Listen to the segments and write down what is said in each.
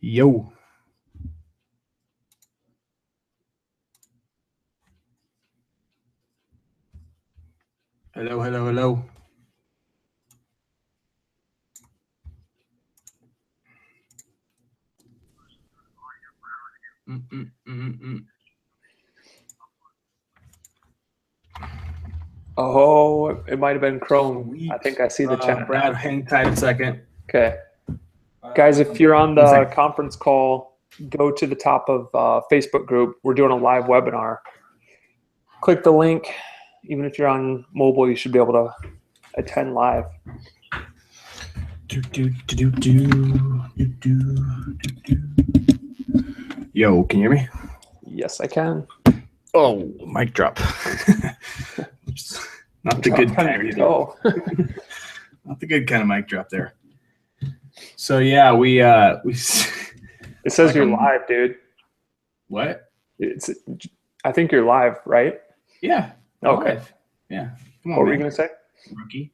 Yo. Hello, hello, hello. Oh, it might have been Chrome. Sweet. I think I see the chat. Brad, hang tight a second. Okay. Guys, if you're on the conference call, go to the top of Facebook group. We're doing a live webinar. Click the link. Even if you're on mobile, you should be able to attend live. Yo, can you hear me? Yes, I can. Oh, mic drop. Not the good kind. Not the good kind of mic drop there. So yeah, we It says you're live, dude. What? I think you're live, right? Yeah. Okay. Live. Yeah. Come on, what were you gonna say? Rookie.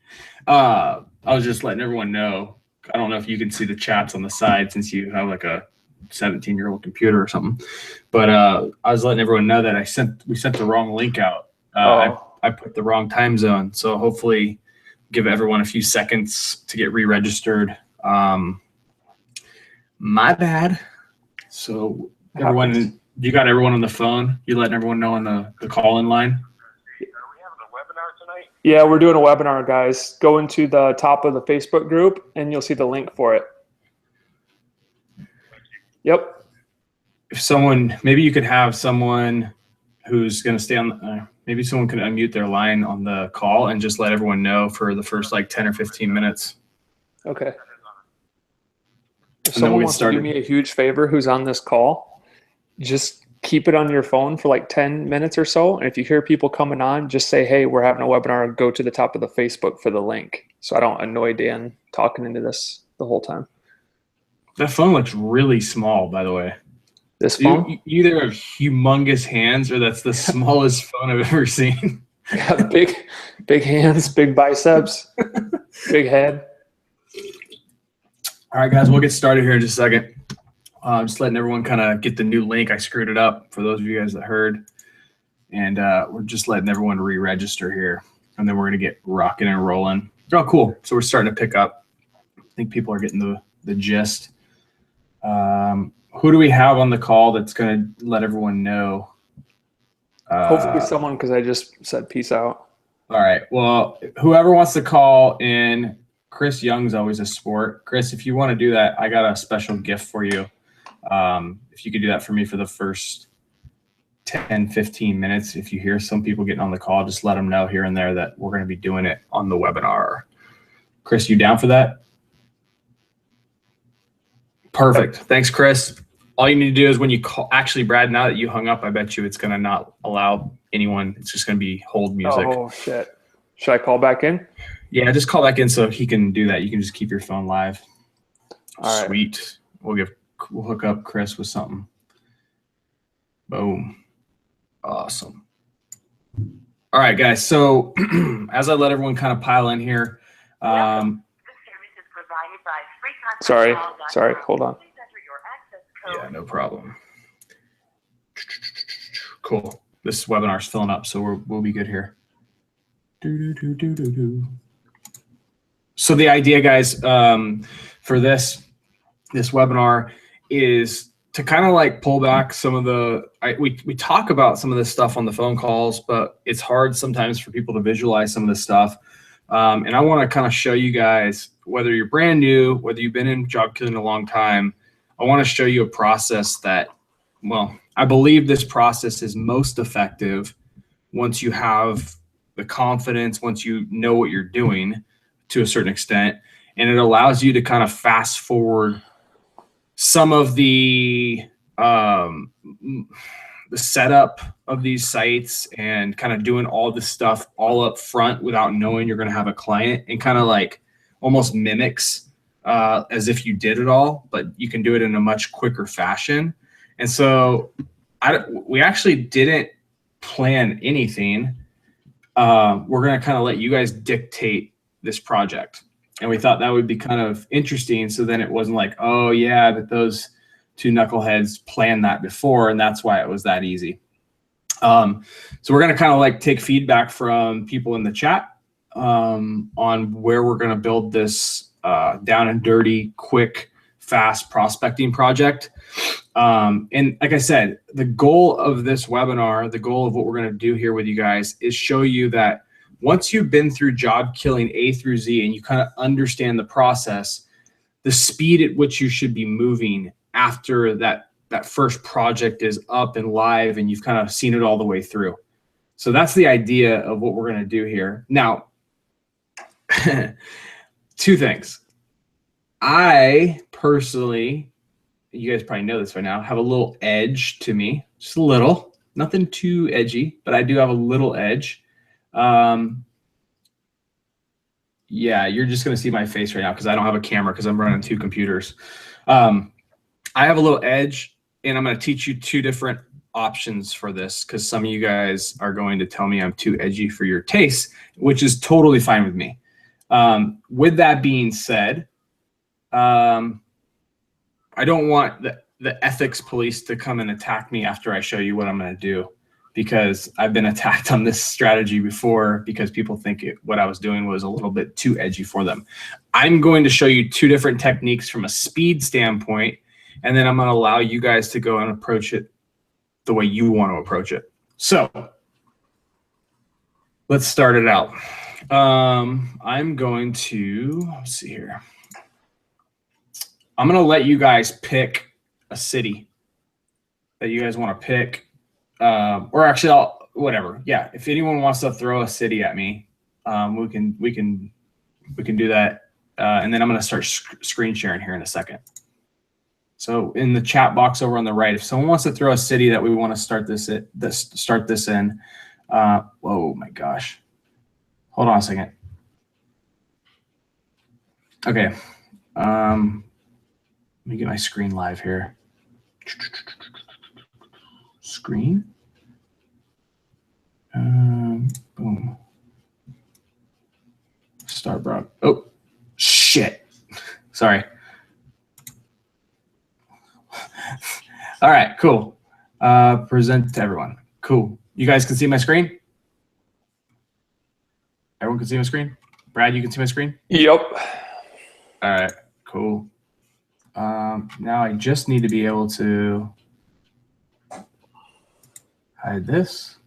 I was just letting everyone know. I don't know if you can see the chats on the side since you have like a 17-year-old computer or something. But I was letting everyone know that we sent the wrong link out. I put the wrong time zone. So hopefully give everyone a few seconds to get re-registered. My bad. So everyone, you got everyone on the phone? You letting everyone know on the call-in line? Yeah, we're doing a webinar, guys. Go into the top of the Facebook group, and you'll see the link for it. Yep. If maybe you could have someone who's going to stay on, maybe someone could unmute their line on the call and just let everyone know for the first like 10 or 15 minutes. Okay. If someone wants to do me a huge favor who's on this call, just keep it on your phone for like 10 minutes or so. And if you hear people coming on, just say, hey, we're having a webinar. Go to the top of the Facebook for the link. So I don't annoy Dan talking into this the whole time. That phone looks really small, by the way. This phone? You either have humongous hands or that's the smallest phone I've ever seen. Got big hands, big biceps, big head. All right, guys, we'll get started here in just a second. Just letting everyone kind of get the new link. I screwed it up for those of you guys that heard. And we're just letting everyone re-register here. And then we're going to get rocking and rolling. Oh, cool. So we're starting to pick up. I think people are getting the gist. Who do we have on the call that's going to let everyone know? Hopefully someone, because I just said peace out. All right. Well, whoever wants to call in, Chris Young's always a sport. Chris, if you want to do that, I got a special gift for you. If you could do that for me for the first 10, 15 minutes, if you hear some people getting on the call, just let them know here and there that we're going to be doing it on the webinar. Chris, you down for that? Perfect. Thanks, Chris. All you need to do is when you call, actually, Brad, now that you hung up, I bet you it's going to not allow anyone. It's just going to be hold music. Oh, shit. Should I call back in? Yeah, just call back in so he can do that. You can just keep your phone live. All right. Sweet. We'll hook up Chris with something. Boom. Awesome. All right, guys. So as I let everyone kind of pile in here. Sorry. Hold on. Yeah, no problem. Cool. This webinar is filling up, so we'll be good here. So the idea, guys, for this webinar is to kind of like pull back some of we talk about some of this stuff on the phone calls, but it's hard sometimes for people to visualize some of this stuff. And I want to kind of show you guys, whether you're brand new, whether you've been in job killing a long time, I want to show you a process that, well, I believe this process is most effective once you have the confidence, once you know what you're doing to a certain extent, and it allows you to kind of fast forward some of the setup of these sites and kind of doing all this stuff all up front without knowing you're going to have a client, and kind of like almost mimics as if you did it all, but you can do it in a much quicker fashion. And so we actually didn't plan anything. We're going to kind of let you guys dictate this project. And we thought that would be kind of interesting. So then it wasn't like, oh yeah, but those knuckleheads planned that before, and that's why it was that easy. So we're going to kind of like take feedback from people in the chat on where we're going to build this down and dirty, quick, fast prospecting project. And like I said, the goal of this webinar, the goal of what we're going to do here with you guys is show you that once you've been through job killing A through Z and you kind of understand the process, the speed at which you should be moving after that first project is up and live and you've kind of seen it all the way through. So that's the idea of what we're going to do here. Now, two things. I personally, you guys probably know this by now, have a little edge to me, just a little, nothing too edgy, but I do have a little edge. Yeah, you're just going to see my face right now because I don't have a camera because I'm running 2 computers. I have a little edge, and I'm going to teach you 2 different options for this because some of you guys are going to tell me I'm too edgy for your taste, which is totally fine with me. With that being said, I don't want the ethics police to come and attack me after I show you what I'm going to do, because I've been attacked on this strategy before because people think what I was doing was a little bit too edgy for them. I'm going to show you 2 different techniques from a speed standpoint, and then I'm going to allow you guys to go and approach it the way you want to approach it. So let's start it out. I'm going to, let's see here. I'm going to let you guys pick a city that you guys want to pick. Or actually, whatever. Yeah, if anyone wants to throw a city at me, we can do that. And then I'm going to start screen sharing here in a second. So in the chat box over on the right, if someone wants to throw a city that we want to start this in, oh my gosh, hold on a second. Okay, let me get my screen live here. Screen. Boom. Start bro. Oh, shit. Sorry. All right, cool. Present to everyone. Cool. You guys can see my screen? Everyone can see my screen? Brad, you can see my screen? Yep. All right, cool. Now I just need to be able to hide this.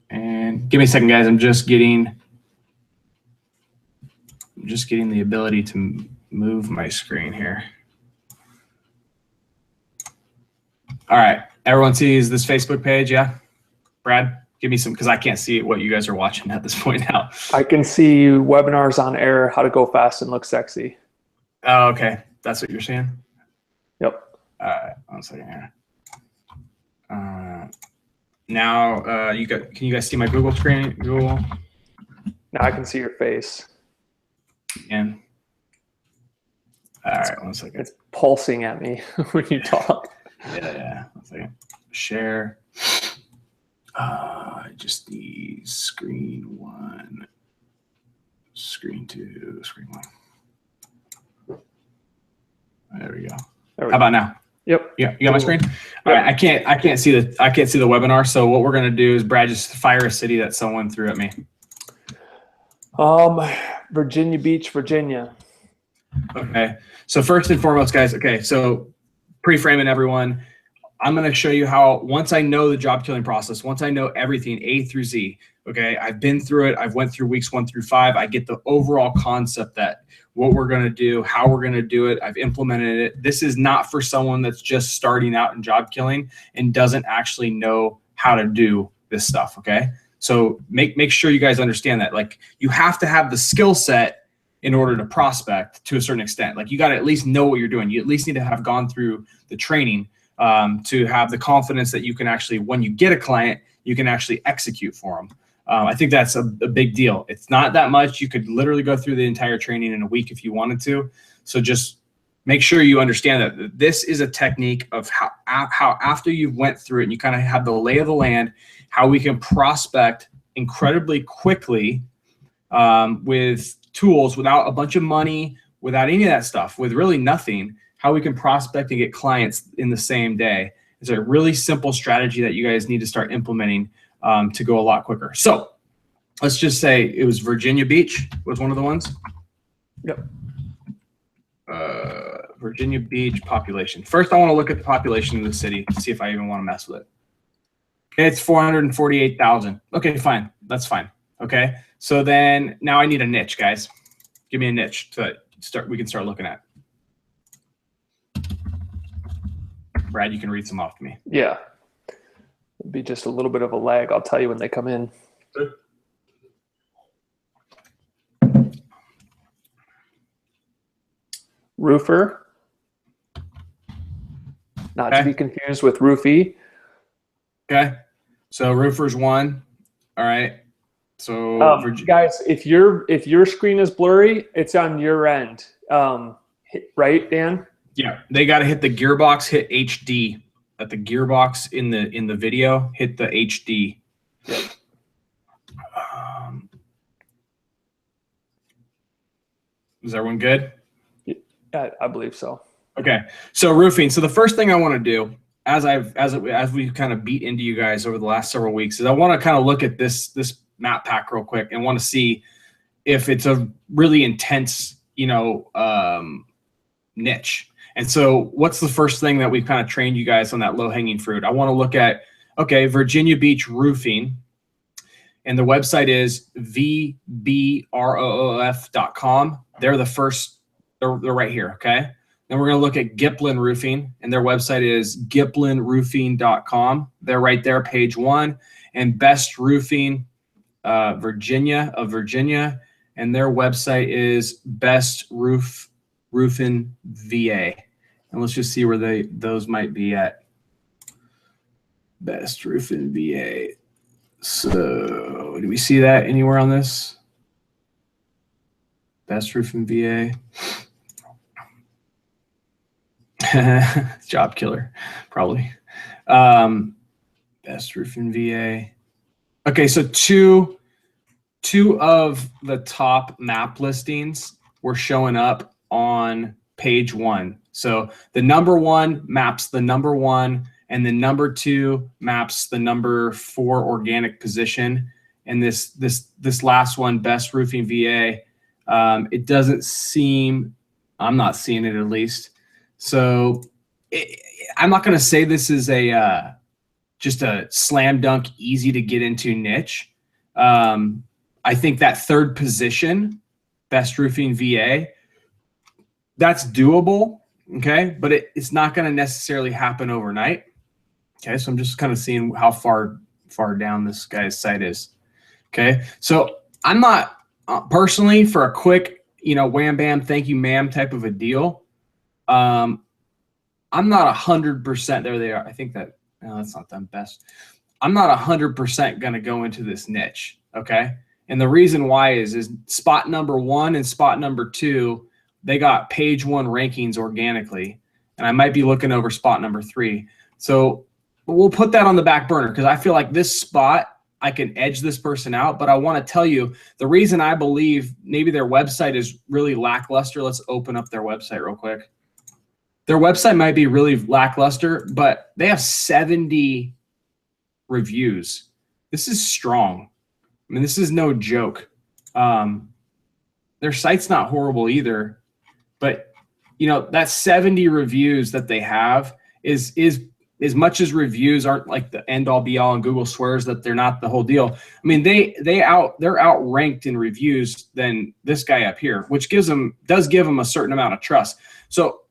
And give me a second, guys. I'm just getting the ability to move my screen here. All right, everyone sees this Facebook page, yeah? Brad, give me some, because I can't see what you guys are watching at this point now. I can see webinars on air, how to go fast and look sexy. Oh, okay. That's what you're saying? Yep. All right, 1 second here. Now, can you guys see my Google screen? Google? Now I can see your face. And all right, 1 second. It's pulsing at me when you talk. Yeah. 1 second. Share. I just need screen 1, screen 2, screen 1. There we go. How about now? Yep. Yeah, you got my screen? All right, I can't see the webinar. So what we're gonna do is Brad, just fire a city that someone threw at me. Virginia Beach, Virginia. Okay. So first and foremost, guys, okay, so pre-framing everyone, I'm gonna show you how, once I know the job killing process, once I know everything A through Z, okay, I've been through it, I've went through weeks 1 through 5, I get the overall concept that what we're gonna do, how we're gonna do it, I've implemented it. This is not for someone that's just starting out in job killing and doesn't actually know how to do this stuff, okay? So make sure you guys understand that. Like, you have to have the skill set in order to prospect to a certain extent. Like, you got to at least know what you're doing. You at least need to have gone through the training to have the confidence that you can actually, when you get a client, you can actually execute for them. I think that's a big deal. It's not that much. You could literally go through the entire training in a week if you wanted to. So just make sure you understand that this is a technique of how after you've went through it and you kind of have the lay of the land, how we can prospect incredibly quickly with tools, without a bunch of money, without any of that stuff, with really nothing, how we can prospect and get clients in the same day. It's a really simple strategy that you guys need to start implementing to go a lot quicker. So let's just say it was Virginia Beach was one of the ones. Yep. Virginia Beach population. First, I want to look at the population of the city to see if I even want to mess with it. Okay, it's 448,000. Okay, fine. That's fine. Okay. So then now I need a niche, guys. Give me a niche to start. We can start looking at. Brad, you can read some off to me. Yeah. It'd be just a little bit of a lag. I'll tell you when they come in. Good. Roofer. Not to be confused with roofie. Okay. So roofer's one. All right. So guys, if your screen is blurry, it's on your end. Right, Dan? Yeah. They got to hit the gearbox, hit HD. At the gearbox in the video, hit the HD. Yep. Is everyone good? I believe so. Okay. So roofing. So the first thing I want to do, as we kind of beat into you guys over the last several weeks, is I want to kind of look at this map pack real quick and want to see if it's a really intense, niche. And so what's the first thing that we've kind of trained you guys on that low-hanging fruit? I want to look at, okay, Virginia Beach Roofing, and the website is vbroof.com. They're the first, they're right here, okay? Then we're going to look at Giplin Roofing, and their website is giplinroofing.com. They're right there, page 1. And Best Roofing Virginia, and their website is Best Roofing VA. And let's just see where those might be at. Best Roofing VA. So do we see that anywhere on this? Best Roofing VA. Job killer, probably. Best Roofing VA. Okay, so two of the top map listings were showing up on page 1. So the number 1 maps the number 1, and the number 2 maps the number 4 organic position. And this last one, Best Roofing VA, it doesn't seem, I'm not seeing it at least. So I'm not going to say this is just a slam dunk, easy to get into niche. I think that third position, Best Roofing VA, that's doable, okay? But it's not going to necessarily happen overnight. Okay, so I'm just kind of seeing how far down this guy's site is. Okay, so I'm not personally for a quick, wham bam, thank you ma'am type of a deal. I'm not 100%. There they are. I think that that's not them best. I'm not 100% going to go into this niche. Okay, and the reason why is spot number 1 and spot number 2. They got page 1 rankings organically, and I might be looking over spot number 3. So we'll put that on the back burner because I feel like this spot, I can edge this person out. But I want to tell you the reason I believe maybe their website is really lackluster. Let's open up their website real quick. Their website might be really lackluster, but they have 70 reviews. This is strong. I mean, this is no joke. Their site's not horrible either. But, that 70 reviews that they have is as much as reviews aren't like the end all be all, and Google swears that they're not the whole deal. I mean, they're outranked in reviews than this guy up here, which does give them a certain amount of trust. So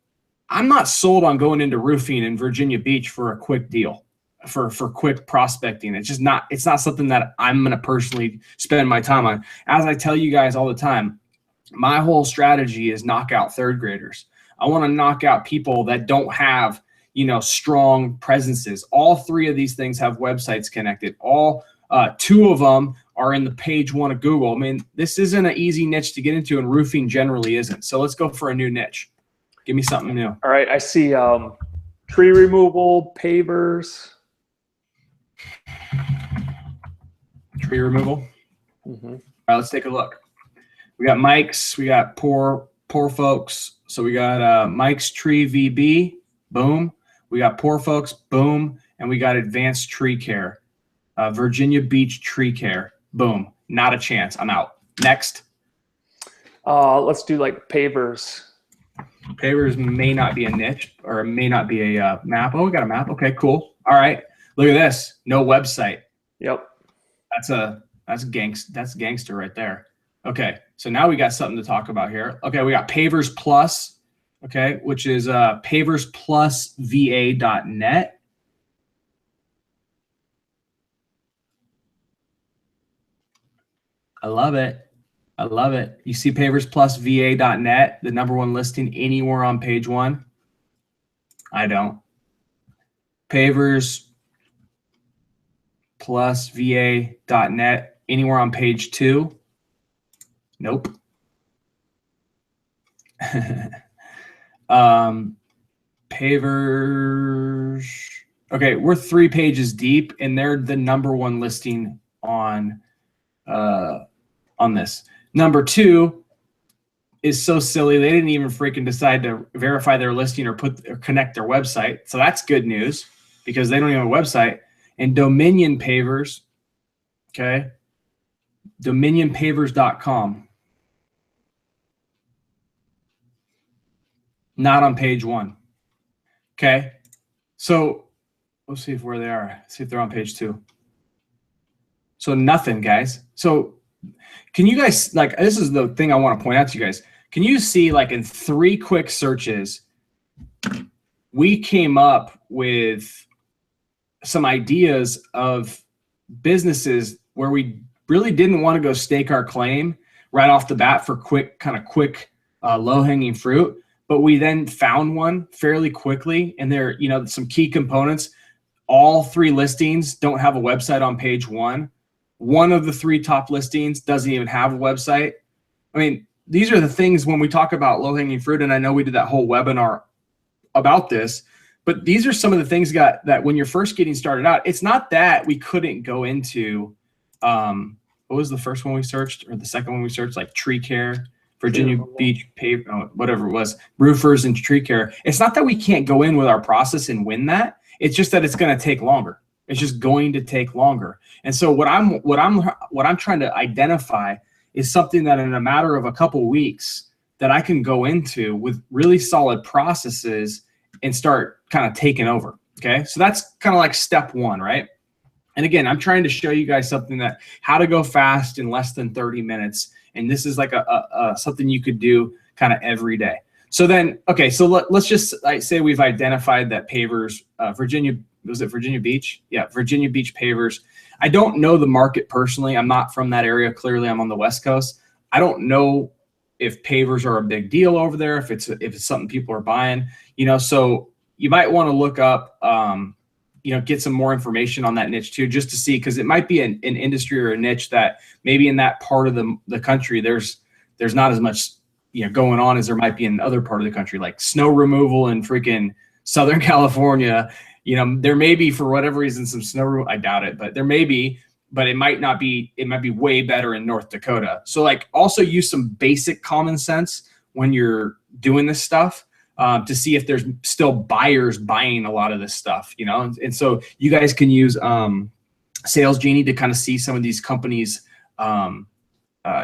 I'm not sold on going into roofing in Virginia Beach for a quick deal, for quick prospecting. It's not something that I'm going to personally spend my time on. As I tell you guys all the time, my whole strategy is knock out third graders. I want to knock out people that don't have, strong presences. All 3 of these things have websites connected. All 2 of them are in the page 1 of Google. I mean, this isn't an easy niche to get into, and roofing generally isn't. So let's go for a new niche. Give me something new. All right. I see tree removal, pavers. Tree removal. Mm-hmm. All right, let's take a look. We got mics. We got poor folks. So we got Mike's Tree VB, boom. We got Poor Folks, boom. And we got Advanced Tree Care, Virginia Beach Tree Care, boom. Not a chance. I'm out. Next. Let's do like pavers. Pavers may not be a niche, or it may not be a map. Oh, we got a map. Okay, cool. All right. Look at this. No website. Yep. That's gangster right there. Okay. So now we got something to talk about here. Okay, we got Pavers Plus, okay, which is paversplusva.net. I love it. I love it. You see paversplusva.net, the #1 listing anywhere on page 1? I don't. Paversplusva.net, anywhere on page 2? Nope. Pavers. Okay, we're 3 pages deep, and they're the #1 listing on this. #2 is so silly they didn't even freaking decide to verify their listing or connect their website. So that's good news because they don't even have a website. And Dominion Pavers, okay, dominionpavers.com. Not on page 1. Okay. So let's see where they are. See if they're on page 2. So nothing, guys. So can you guys, like, this is the thing I want to point out to you guys. Can you see, like, in 3 quick searches, we came up with some ideas of businesses where we really didn't want to go stake our claim right off the bat for quick low-hanging fruit. But we then found one fairly quickly, and there, some key components. All 3 listings don't have a website on page 1. One of the 3 top listings doesn't even have a website. I mean, these are the things when we talk about low-hanging fruit, and I know we did that whole webinar about this, but these are some of the things that when you're first getting started out, it's not that we couldn't go into, what was the first one we searched, or the second one we searched, like tree care, Virginia Beach, whatever it was, roofers and tree care. It's not that we can't go in with our process and win that. It's just that it's going to take longer. It's just going to take longer. And so what I'm trying to identify is something that in a matter of a couple weeks that I can go into with really solid processes and start kind of taking over. Okay. So that's kind of like step 1, right? And again, I'm trying to show you guys something that how to go fast in less than 30 minutes. And this is like something you could do kind of every day. So then, okay, so let's just say we've identified that pavers, Virginia Beach? Yeah, Virginia Beach pavers. I don't know the market personally. I'm not from that area. Clearly, I'm on the West Coast. I don't know if pavers are a big deal over there, if it's something people are buying, so you might want to look up, get some more information on that niche too, just to see, because it might be an industry or a niche that maybe in that part of the country, there's not as much, going on as there might be in other part of the country, like snow removal in freaking Southern California. There may be, for whatever reason, some snow removal. I doubt it, but there may be, but it might not be. It might be way better in North Dakota. So like also use some basic common sense when you're doing this stuff. To see if there's still buyers buying a lot of this stuff, and so you guys can use Sales Genie to kind of see some of these companies,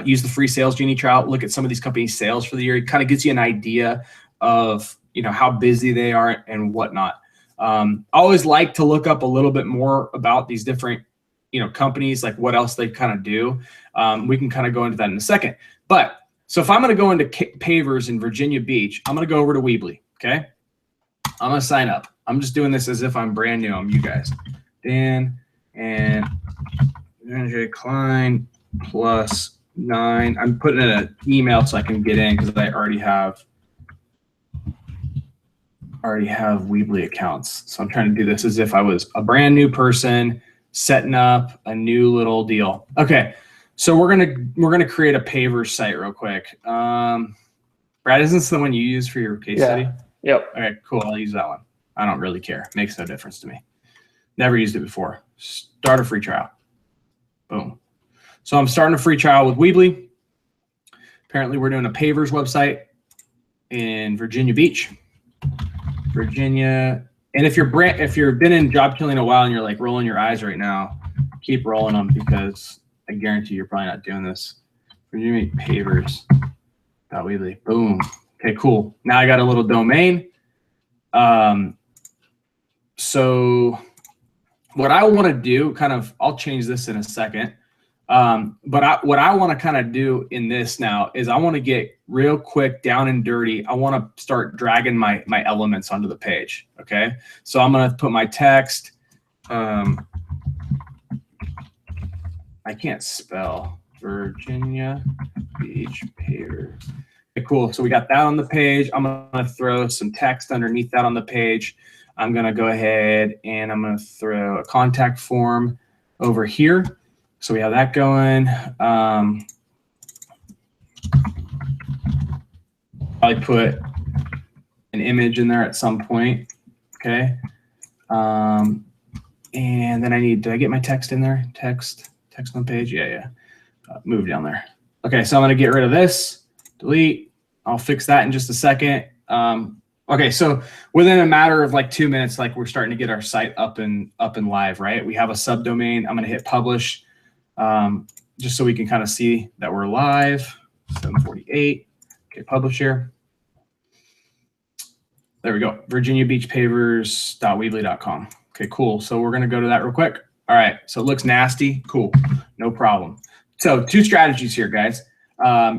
use the free Sales Genie trial, look at some of these companies' sales for the year. It kind of gives you an idea of, how busy they are and whatnot. I always like to look up a little bit more about these different, companies, like what else they kind of do. We can kind of go into that in a second, but so if I'm going to go into pavers in Virginia Beach, I'm going to go over to Weebly, okay? I'm going to sign up. I'm just doing this as if I'm brand new. I'm you guys. Dan and J. Klein +9. I'm putting in an email so I can get in because I already have Weebly accounts. So I'm trying to do this as if I was a brand new person setting up a new little deal. Okay. So we're gonna create a paver site real quick. Brad, isn't this the one you use for your case study? Yep. Okay, cool. I'll use that one. I don't really care. Makes no difference to me. Never used it before. Start a free trial. Boom. So I'm starting a free trial with Weebly. Apparently we're doing a pavers website. in Virginia Beach, Virginia. And if you've been in job killing a while and you're like rolling your eyes right now, keep rolling them, because I guarantee you're probably not doing this. Virginia Beach pavers.weebly. Boom. Okay, cool. Now I got a little domain. So what I want to do, I'll change this in a second. But what I want to kind of do in this now is I want to get real quick down and dirty. I want to start dragging my elements onto the page. Okay. So I'm going to put my text. I can't spell Virginia Beach paver. Okay, cool. So we got that on the page. I'm going to throw some text underneath that on the page. I'm going to go ahead and I'm going to throw a contact form over here. So we have that going. Probably put an image in there at some point. Okay. And then did I get my text in there? Text on the page. Yeah. Move down there. Okay. So I'm going to get rid of this, delete. I'll fix that in just a second. Okay. So within a matter of like 2 minutes, like we're starting to get our site up and live, right? We have a subdomain. I'm going to hit publish. Just so we can kind of see that we're live. 748. Okay, publish here. There we go. VirginiaBeachPavers.weebly.com. Okay, cool. So we're going to go to that real quick. All right. So it looks nasty. Cool. No problem. So 2 strategies here, guys.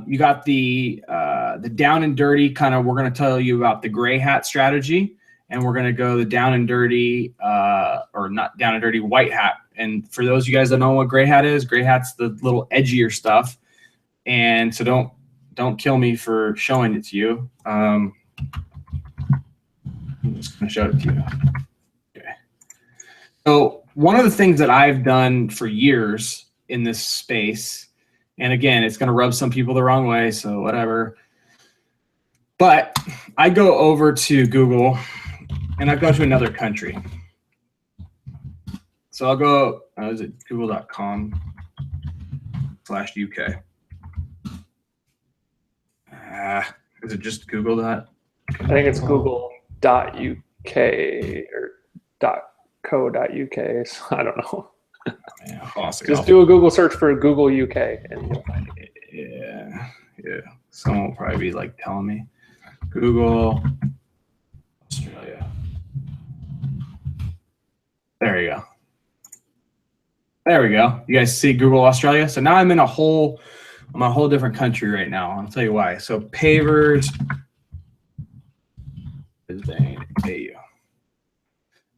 You got the down and dirty kind of, we're going to tell you about the gray hat strategy, and we're going to go the down and dirty, or not down and dirty, white hat. And for those of you guys that know what gray hat is, gray hat's the little edgier stuff. And so don't kill me for showing it to you. I'm just going to show it to you. Okay. So one of the things that I've done for years in this space, and again, it's going to rub some people the wrong way, so whatever. But I go over to Google and I go to another country. So I'll go, is it google.com/UK? Is it just Google dot? I think it's google.uk or .co.uk. So I don't know. Yeah, awesome. Just do a Google search for Google UK and you'll find it. Yeah. Someone will probably be like telling me. Google Australia. There you go. There we go. You guys see Google Australia? So now I'm in a whole different country right now. I'll tell you why. So pavers is AU.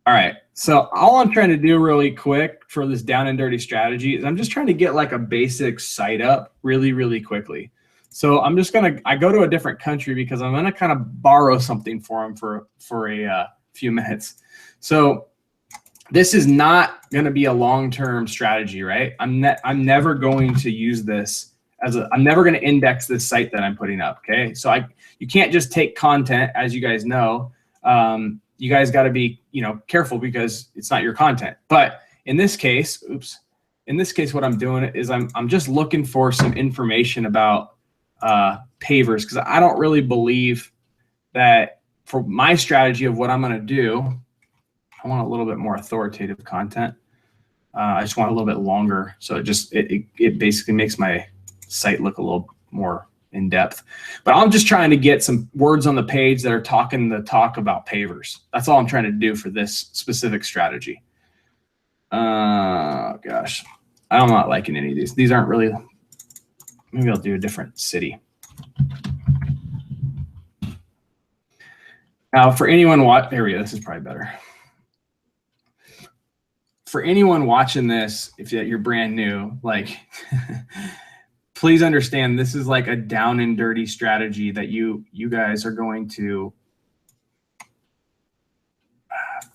All right. So all I'm trying to do really quick for this down and dirty strategy is I'm just trying to get like a basic site up really, really quickly. So I'm just I go to a different country because I'm gonna kind of borrow something for them for a few minutes. So this is not going to be a long-term strategy, right? I'm never going to use this I'm never going to index this site that I'm putting up. Okay. So you can't just take content, as you guys know. You guys got to be, careful because it's not your content. But in this case, what I'm doing is I'm just looking for some information about pavers, because I don't really believe that for my strategy of what I'm going to do, I want a little bit more authoritative content. I just want a little bit longer. So it basically makes my site look a little more in depth. But I'm just trying to get some words on the page that are talking the talk about pavers. That's all I'm trying to do for this specific strategy. Gosh, I'm not liking any of these. These aren't really, maybe I'll do a different city. Now for anyone there we go, this is probably better. For anyone watching this, if you're brand new, like, please understand this is like a down and dirty strategy that you guys are going to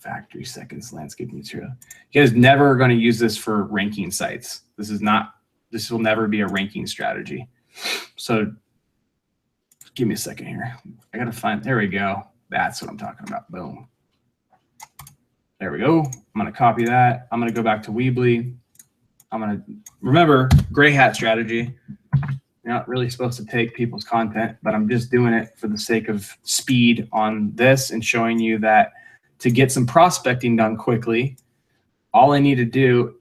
factory seconds landscape material. You guys never are going to use this for ranking sites. This will never be a ranking strategy. So give me a second here. I got to find, there we go. That's what I'm talking about. Boom. There we go. I'm going to copy that. I'm going to go back to Weebly. I'm going to remember gray hat strategy. You're not really supposed to take people's content, but I'm just doing it for the sake of speed on this and showing you that to get some prospecting done quickly, all I need to do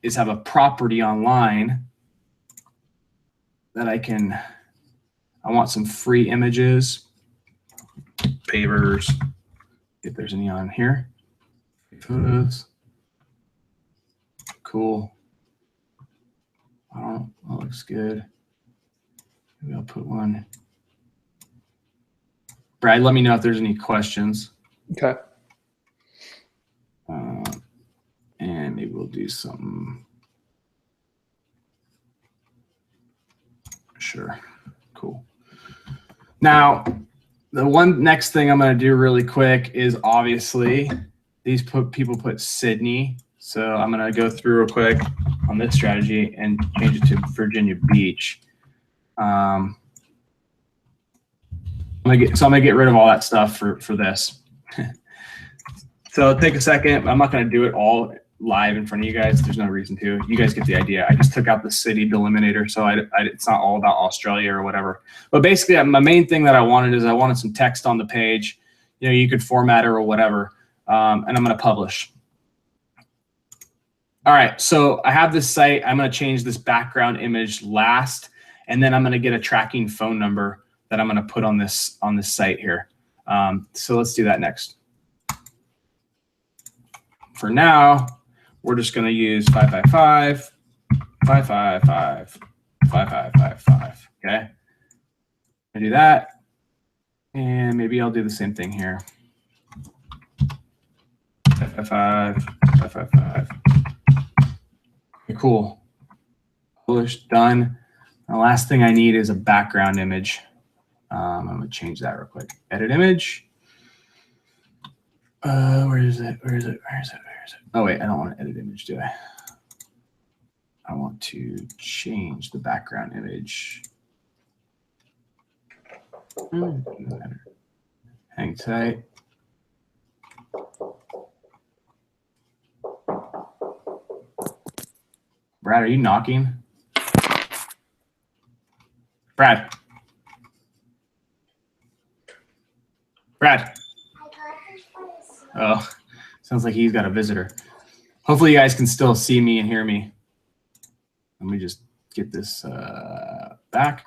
is have a property online that I want some free images, pavers, if there's any on here, photos, cool. Oh, that looks good. Maybe I'll put one. Brad, let me know if there's any questions. Okay. And maybe we'll do something. Sure. Cool. Now, the one next thing I'm going to do really quick is obviously these people put Sydney. So I'm going to go through real quick on this strategy and change it to Virginia Beach. I'm going to get rid of all that stuff for this. So take a second. I'm not going to do it all live in front of you guys. There's no reason to. You guys get the idea. I just took out the city delimiter, so it's not all about Australia or whatever. But basically, my main thing that I wanted is I wanted some text on the page. You know, you could format it or whatever, and I'm going to publish. All right, so I have this site. I'm going to change this background image last, and then I'm going to get a tracking phone number that I'm going to put on this site here. So let's do that next. For now, we're just going to use 555, 555, 5555. Okay. I do that. And maybe I'll do the same thing here. 555, 555. Okay, cool. Published, done. The last thing I need is a background image. I'm going to change that real quick. Edit image. Where is it? Where is it? Where is it? Where is it? Oh, wait, I don't want to edit image, do I? I want to change the background image. Hang tight. Brad, are you knocking? Brad. Brad. Oh, sounds like he's got a visitor. Hopefully you guys can still see me and hear me. Let me just get this back.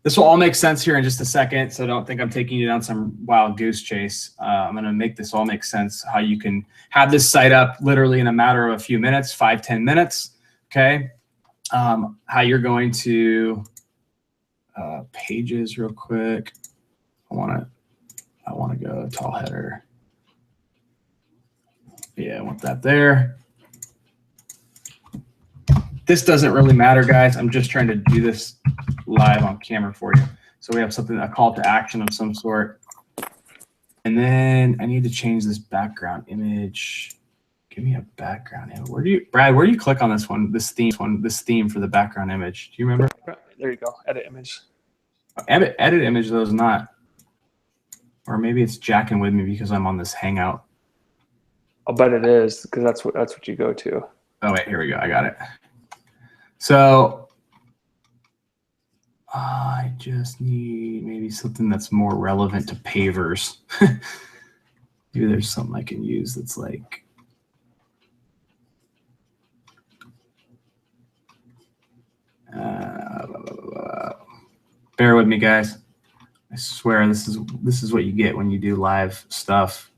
This will all make sense here in just a second, so don't think I'm taking you down some wild goose chase. I'm going to make this all make sense, how you can have this site up literally in a matter of a few minutes, 5-10 minutes, okay? How you're going to pages real quick. I want to go tall header. Yeah, I want that there. This doesn't really matter, guys. I'm just trying to do this live on camera for you. So we have something, a call to action of some sort. And then I need to change this background image. Give me a background image. Brad, where do you click on this one, this theme for the background image? Do you remember? There you go, edit image. Edit image, though, is not. Or maybe it's jacking with me because I'm on this Hangout. I'll bet it is, because that's what you go to. Oh, wait, here we go. I got it. So I just need maybe something that's more relevant to pavers. Maybe there's something I can use that's like, bear with me, guys. I swear this is what you get when you do live stuff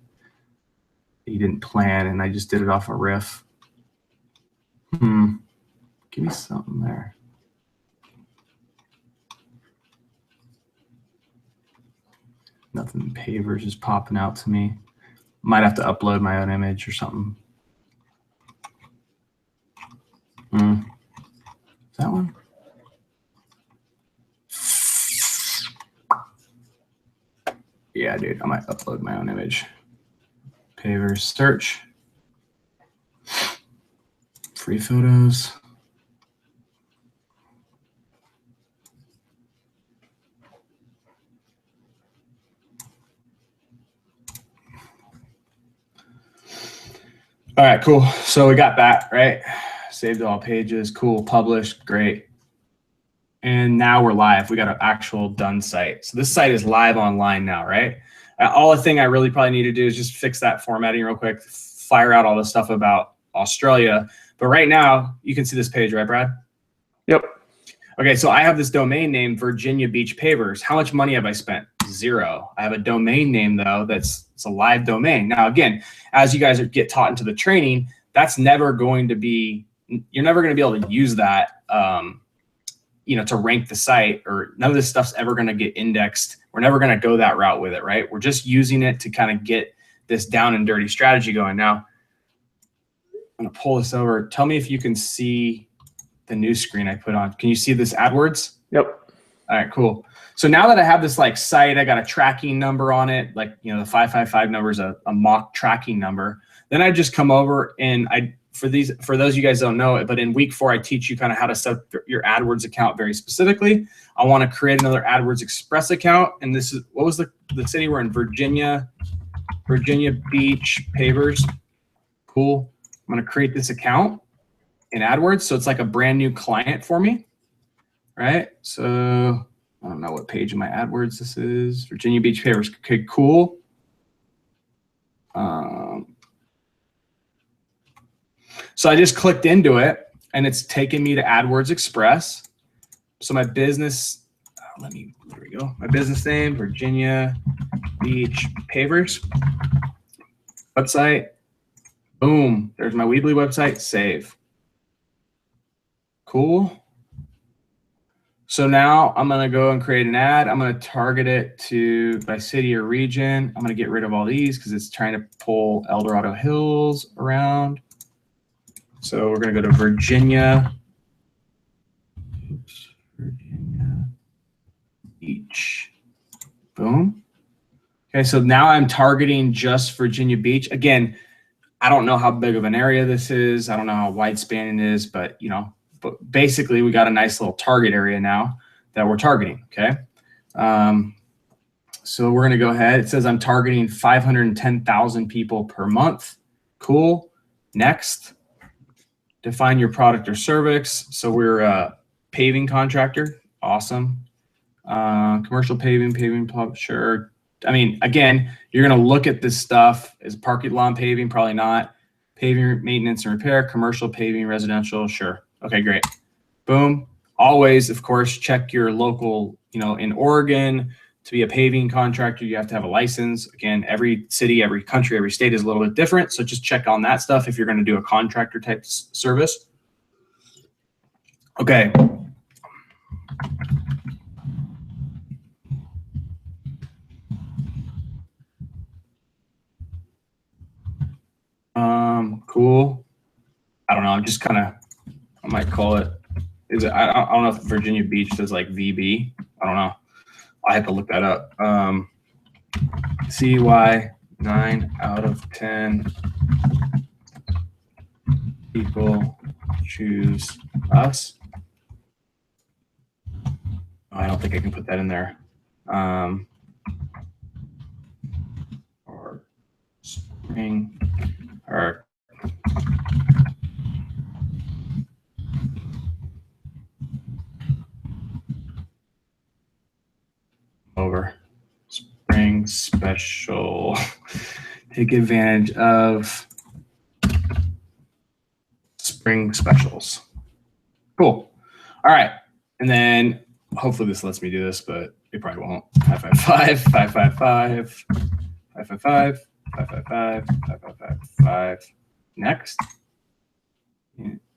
that you didn't plan, and I just did it off a riff. Give me something there. Nothing pavers is popping out to me. Might have to upload my own image or something. Is that one? Yeah, dude, I might upload my own image. Pavers search. Free photos. All right, cool. So we got that, right? Saved all pages. Cool. Published. Great. And now we're live. We got an actual done site. So this site is live online now, right? All the thing I really probably need to do is just fix that formatting real quick, fire out all the stuff about Australia. But right now, you can see this page, right, Brad? Yep. Okay, so I have this domain name, Virginia Beach Pavers. How much money have I spent? 0. I have a domain name, though, it's a live domain. Now, again, as you guys get taught into the training, that's never going to be, you're never going to be able to use that, to rank the site, or none of this stuff's ever going to get indexed. We're never going to go that route with it, right? We're just using it to kind of get this down and dirty strategy going. Now, I'm going to pull this over. Tell me if you can see the new screen I put on. Can you see this AdWords? Yep. All right, cool. So now that I have this like site, I got a tracking number on it, like, the 555 number is a mock tracking number. Then I just come over and for those of you guys don't know it, but in week 4, I teach you kind of how to set up your AdWords account very specifically. I want to create another AdWords Express account. And this is, what was the city we're in? Virginia Beach Pavers. Cool. I'm going to create this account in AdWords. So it's like a brand new client for me, right? So I don't know what page of my AdWords this is. Virginia Beach Pavers. Okay, cool. So I just clicked into it and it's taken me to AdWords Express. So my business, there we go. My business name, Virginia Beach Pavers. Website. Boom. There's my Weebly website. Save. Cool. So now I'm going to go and create an ad. I'm going to target it to by city or region. I'm going to get rid of all these because it's trying to pull El Dorado Hills around. So we're going to go to Virginia. Virginia Beach. Boom. Okay, so now I'm targeting just Virginia Beach. Again, I don't know how big of an area this is. I don't know how wide spanning it is, but but basically we got a nice little target area now that we're targeting, okay? So we're gonna go ahead. It says I'm targeting 510,000 people per month. Cool. Next, define your product or service. So we're a paving contractor. Awesome. Commercial paving publisher. I mean, again, you're going to look at this stuff. Is parking lot paving? Probably not. Paving maintenance and repair, commercial paving, residential. Sure. Okay, great. Boom. Always, of course, check your local, in Oregon, to be a paving contractor, you have to have a license. Again, every city, every country, every state is a little bit different. So just check on that stuff if you're going to do a contractor type service. Okay. Cool. I don't know. I'm just kind of, I might call it, I don't know if Virginia Beach does like VB. I don't know. I have to look that up. CY 9 out of 10 people choose us. Oh, I don't think I can put that in there. Or spring or over spring special. Take advantage of spring specials. Cool. All right. And then hopefully this lets me do this, but it probably won't. 555, 555, 555, 555, 555. Next.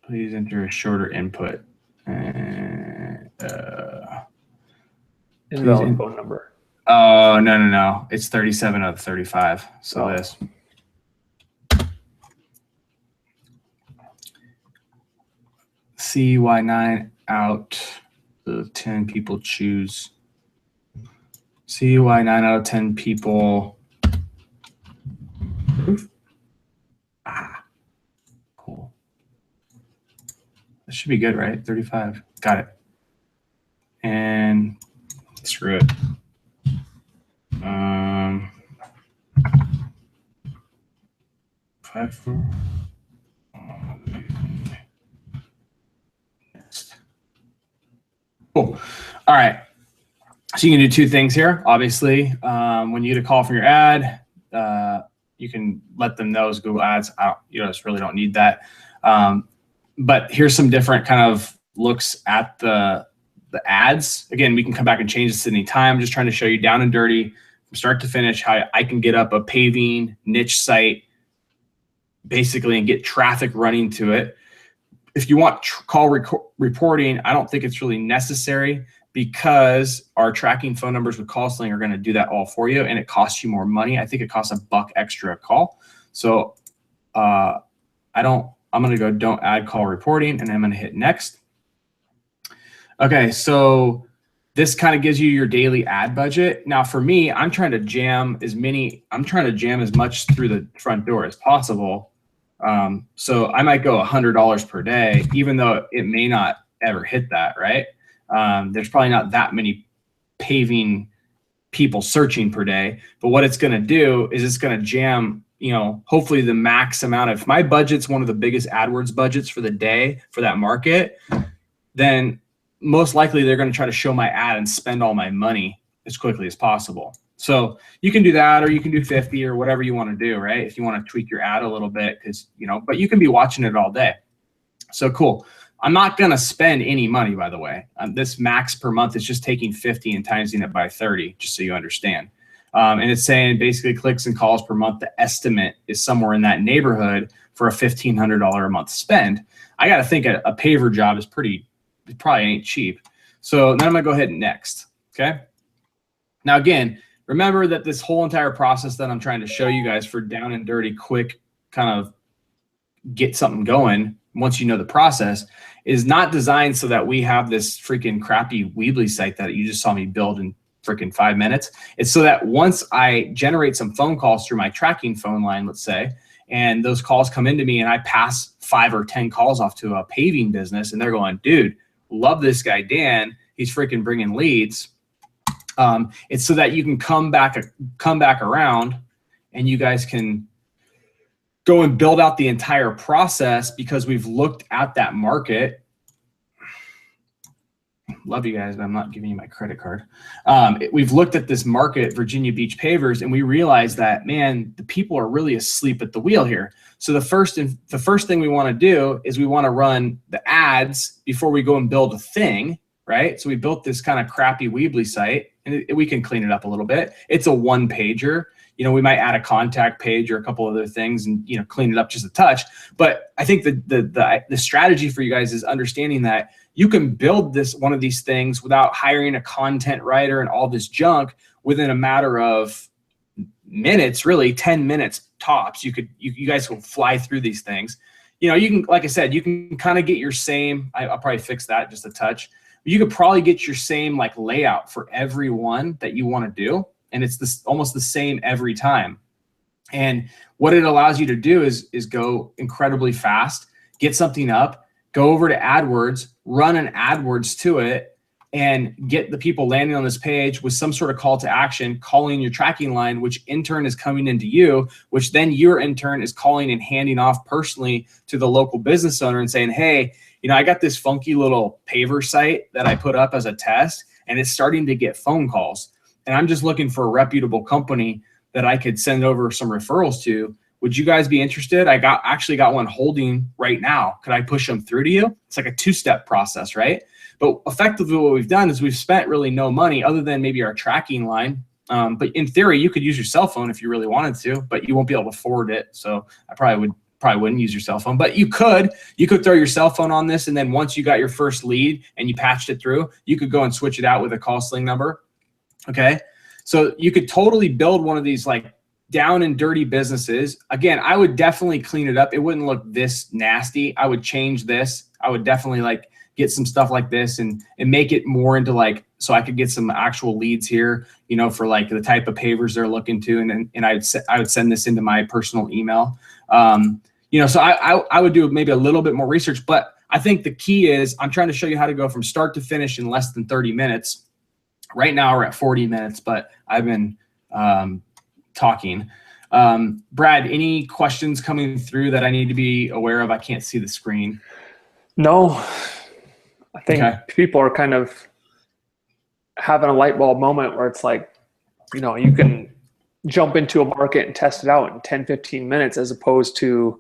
Please enter a shorter input. Invalid phone number. Oh, no. It's 37 out of 35. So this. CY9 out of 10 people choose. CY9 out of 10 people. Cool. That should be good, right? 35. Got it. And screw it. Five, four. Cool. Cool. All right. So you can do two things here. Obviously, when you get a call from your ad, you can let them know as Google Ads. You just really don't need that. But here's some different kind of looks at the ads. Again, we can come back and change this at any time. I'm just trying to show you down and dirty from start to finish how I can get up a paving niche site basically and get traffic running to it. If you want call reporting, I don't think it's really necessary because our tracking phone numbers with CallSling are going to do that all for you, and it costs you more money. I think it costs $1 extra a call. So I'm going to go don't add call reporting, and I'm going to hit next. Okay, so this kind of gives you your daily ad budget. Now for me, I'm trying to jam as much through the front door as possible. So I might go $100 per day, even though it may not ever hit that, right? There's probably not that many paving people searching per day, but what it's going to do is it's going to jam, hopefully the max amount of, if my budget's one of the biggest AdWords budgets for the day for that market, then most likely they're going to try to show my ad and spend all my money as quickly as possible. So you can do that, or you can do 50 or whatever you want to do, right? If you want to tweak your ad a little bit, because, but you can be watching it all day. So cool. I'm not going to spend any money, by the way. This max per month is just taking 50 and timesing it by 30, just so you understand. And it's saying basically clicks and calls per month. The estimate is somewhere in that neighborhood for a $1,500 a month spend. I got to think a paver job is it probably ain't cheap. So then I'm going to go ahead and next. Okay. Now, again, remember that this whole entire process that I'm trying to show you guys for down and dirty, quick kind of get something going once you know the process is not designed so that we have this freaking crappy Weebly site that you just saw me build in freaking 5 minutes. It's so that once I generate some phone calls through my tracking phone line, let's say, and those calls come into me and I pass 5 or 10 calls off to a paving business and they're going, dude, love this guy, Dan. He's freaking bringing leads. It's so that you can come back around and you guys can go and build out the entire process because we've looked at that market. Love you guys, but I'm not giving you my credit card. We've looked at this market, Virginia Beach pavers, and we realized that, man, the people are really asleep at the wheel here. So the first thing we want to do is we want to run the ads before we go and build a thing, right? So we built this kind of crappy Weebly site, and we can clean it up a little bit. It's a one pager. We might add a contact page or a couple other things and, clean it up just a touch. But I think the strategy for you guys is understanding that you can build one of these things without hiring a content writer and all this junk within a matter of minutes, really 10 minutes tops. You guys will fly through these things. You can, like I said, you can kind of get your same, I'll probably fix that just a touch. You could probably get your same like layout for every one that you want to do. And it's almost the same every time. And what it allows you to do is go incredibly fast, get something up, go over to AdWords, run an AdWords to it, and get the people landing on this page with some sort of call to action, calling your tracking line, which in turn is coming into you, which then your in turn is calling and handing off personally to the local business owner and saying, hey, I got this funky little paver site that I put up as a test, and it's starting to get phone calls. And I'm just looking for a reputable company that I could send over some referrals to. Would you guys be interested? I actually got one holding right now. Could I push them through to you? It's like a 2-step process, right? But effectively what we've done is we've spent really no money other than maybe our tracking line. But in theory, you could use your cell phone if you really wanted to, but you won't be able to forward it. So I probably wouldn't use your cell phone, but you could throw your cell phone on this. And then once you got your first lead and you patched it through, you could go and switch it out with a CallSling number. Okay. So you could totally build one of these like down and dirty businesses. Again, I would definitely clean it up. It wouldn't look this nasty. I would change this. I would definitely like get some stuff like this and make it more into like, so I could get some actual leads here, for like the type of pavers they're looking to. And I would send this into my personal email. So I would do maybe a little bit more research, but I think the key is I'm trying to show you how to go from start to finish in less than 30 minutes. Right now we're at 40 minutes, but I've been talking. Brad, any questions coming through that I need to be aware of? I can't see the screen. No, I think people are kind of having a light bulb moment where it's like, you know, you can jump into a market and test it out in 10, 15 minutes, as opposed to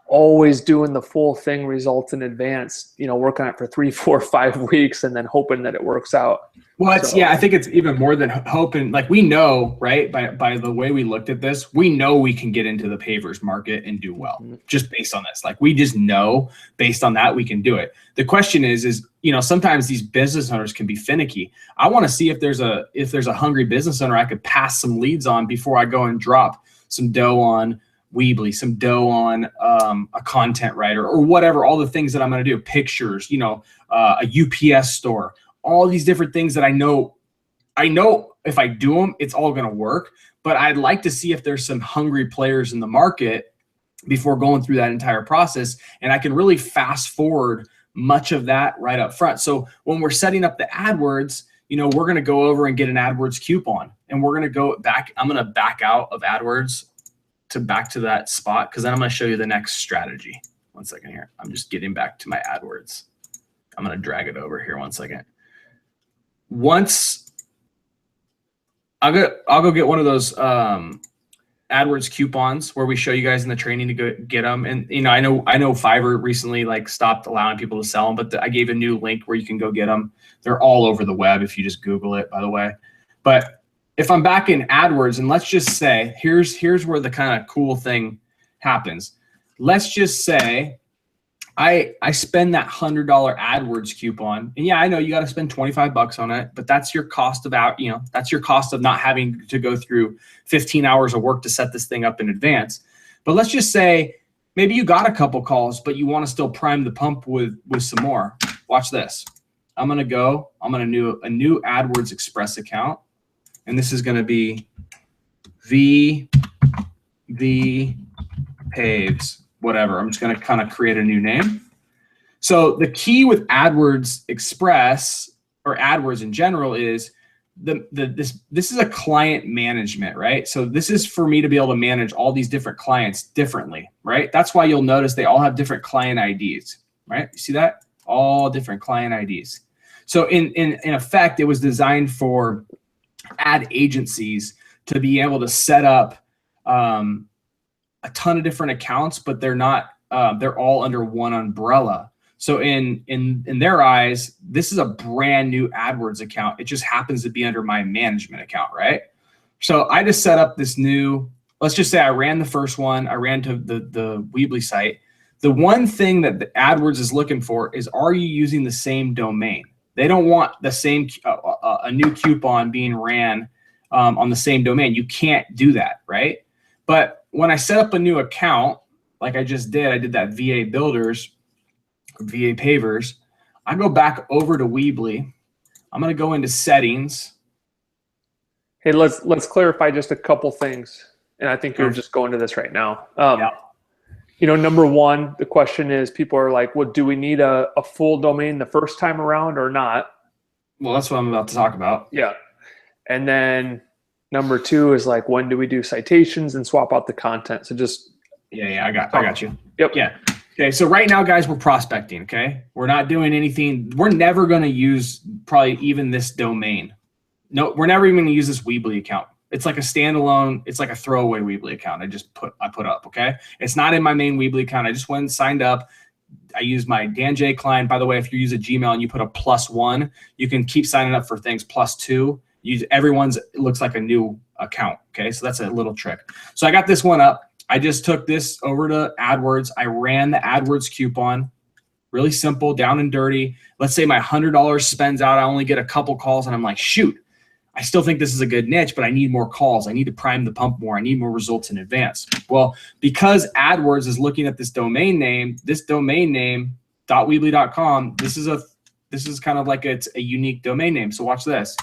always doing the full thing results in advance, you know, working on it for 3, 4, 5 weeks and then hoping that it works out. Well, I think it's even more than hoping. Like, we know, right, by the way we looked at this, we know we can get into the pavers market and do well just based on this. Like, we just know based on that we can do it. The question is, you know, sometimes these business owners can be finicky. I want to see if there's a hungry business owner I could pass some leads on before I go and drop some dough on Weebly, some dough on a content writer or whatever, all the things that I'm going to do, pictures, you know, a UPS store, all these different things that I know if I do them, it's all going to work. But I'd like to see if there's some hungry players in the market before going through that entire process. And I can really fast forward much of that right up front. So when we're setting up the AdWords, you know, we're going to go over and get an AdWords coupon, and we're going to go back. I'm going to back out of AdWords back to that spot, because then I'm going to show you the next strategy. One second here. I'm just getting back to my AdWords. I'm going to drag it over here 1 second. Once I'll go get one of those AdWords coupons where we show you guys in the training to go get them. And you know, I know Fiverr recently like stopped allowing people to sell them, but I gave a new link where you can go get them. They're all over the web if you just Google it, by the way. But if I'm back in AdWords, and let's just say here's where the kind of cool thing happens. Let's just say I spend that $100 AdWords coupon, and yeah, I know you got to spend $25 on it, but that's your cost that's your cost of not having to go through 15 hours of work to set this thing up in advance. But let's just say maybe you got a couple calls, but you want to still prime the pump with some more. Watch this. I'm gonna do a new AdWords Express account, and this is gonna be VV Paves. Whatever. I'm just going to kind of create a new name. So the key with AdWords Express or AdWords in general is this is a client management, right? So this is for me to be able to manage all these different clients differently, right? That's why you'll notice they all have different client IDs, right? You see that? All different client IDs. So in effect, it was designed for ad agencies to be able to set up a ton of different accounts, but they're not, they're all under one umbrella. So in their eyes, this is a brand new AdWords account. It just happens to be under my management account, right? So I just set up this new, let's just say I ran the first one. I ran to the Weebly site. The one thing that the AdWords is looking for is, are you using the same domain? They don't want the same, a new coupon being ran on the same domain. You can't do that, right? But when I set up a new account, like I just did, I did that VA Builders, VA Pavers. I go back over to Weebly. I'm going to go into settings. Hey, let's clarify just a couple things. And I think you're just going to this right now. Yeah. You know, number one, the question is, people are like, well, do we need a full domain the first time around or not? Well, that's what I'm about to talk about. Yeah. And then number two is like, when do we do citations and swap out the content? So just I got you. Yep. Yeah. Okay. So right now, guys, we're prospecting. Okay. We're not doing anything. We're never going to use probably even this domain. No, we're never even going to use this Weebly account. It's like a standalone. It's like a throwaway Weebly account. I put up. Okay. It's not in my main Weebly account. I just went and signed up. I use my Dan J client. By the way, if you use a Gmail and you put a +1, you can keep signing up for things +2. Everyone's looks like a new account. Okay. So that's a little trick. So I got this one up. I just took this over to AdWords. I ran the AdWords coupon, really simple, down and dirty. Let's say my $100 spends out. I only get a couple calls and I'm like, shoot, I still think this is a good niche, but I need more calls. I need to prime the pump more. I need more results in advance. Well, because AdWords is looking at this domain name, .weebly.com, this is kind of like it's a unique domain name. So watch this.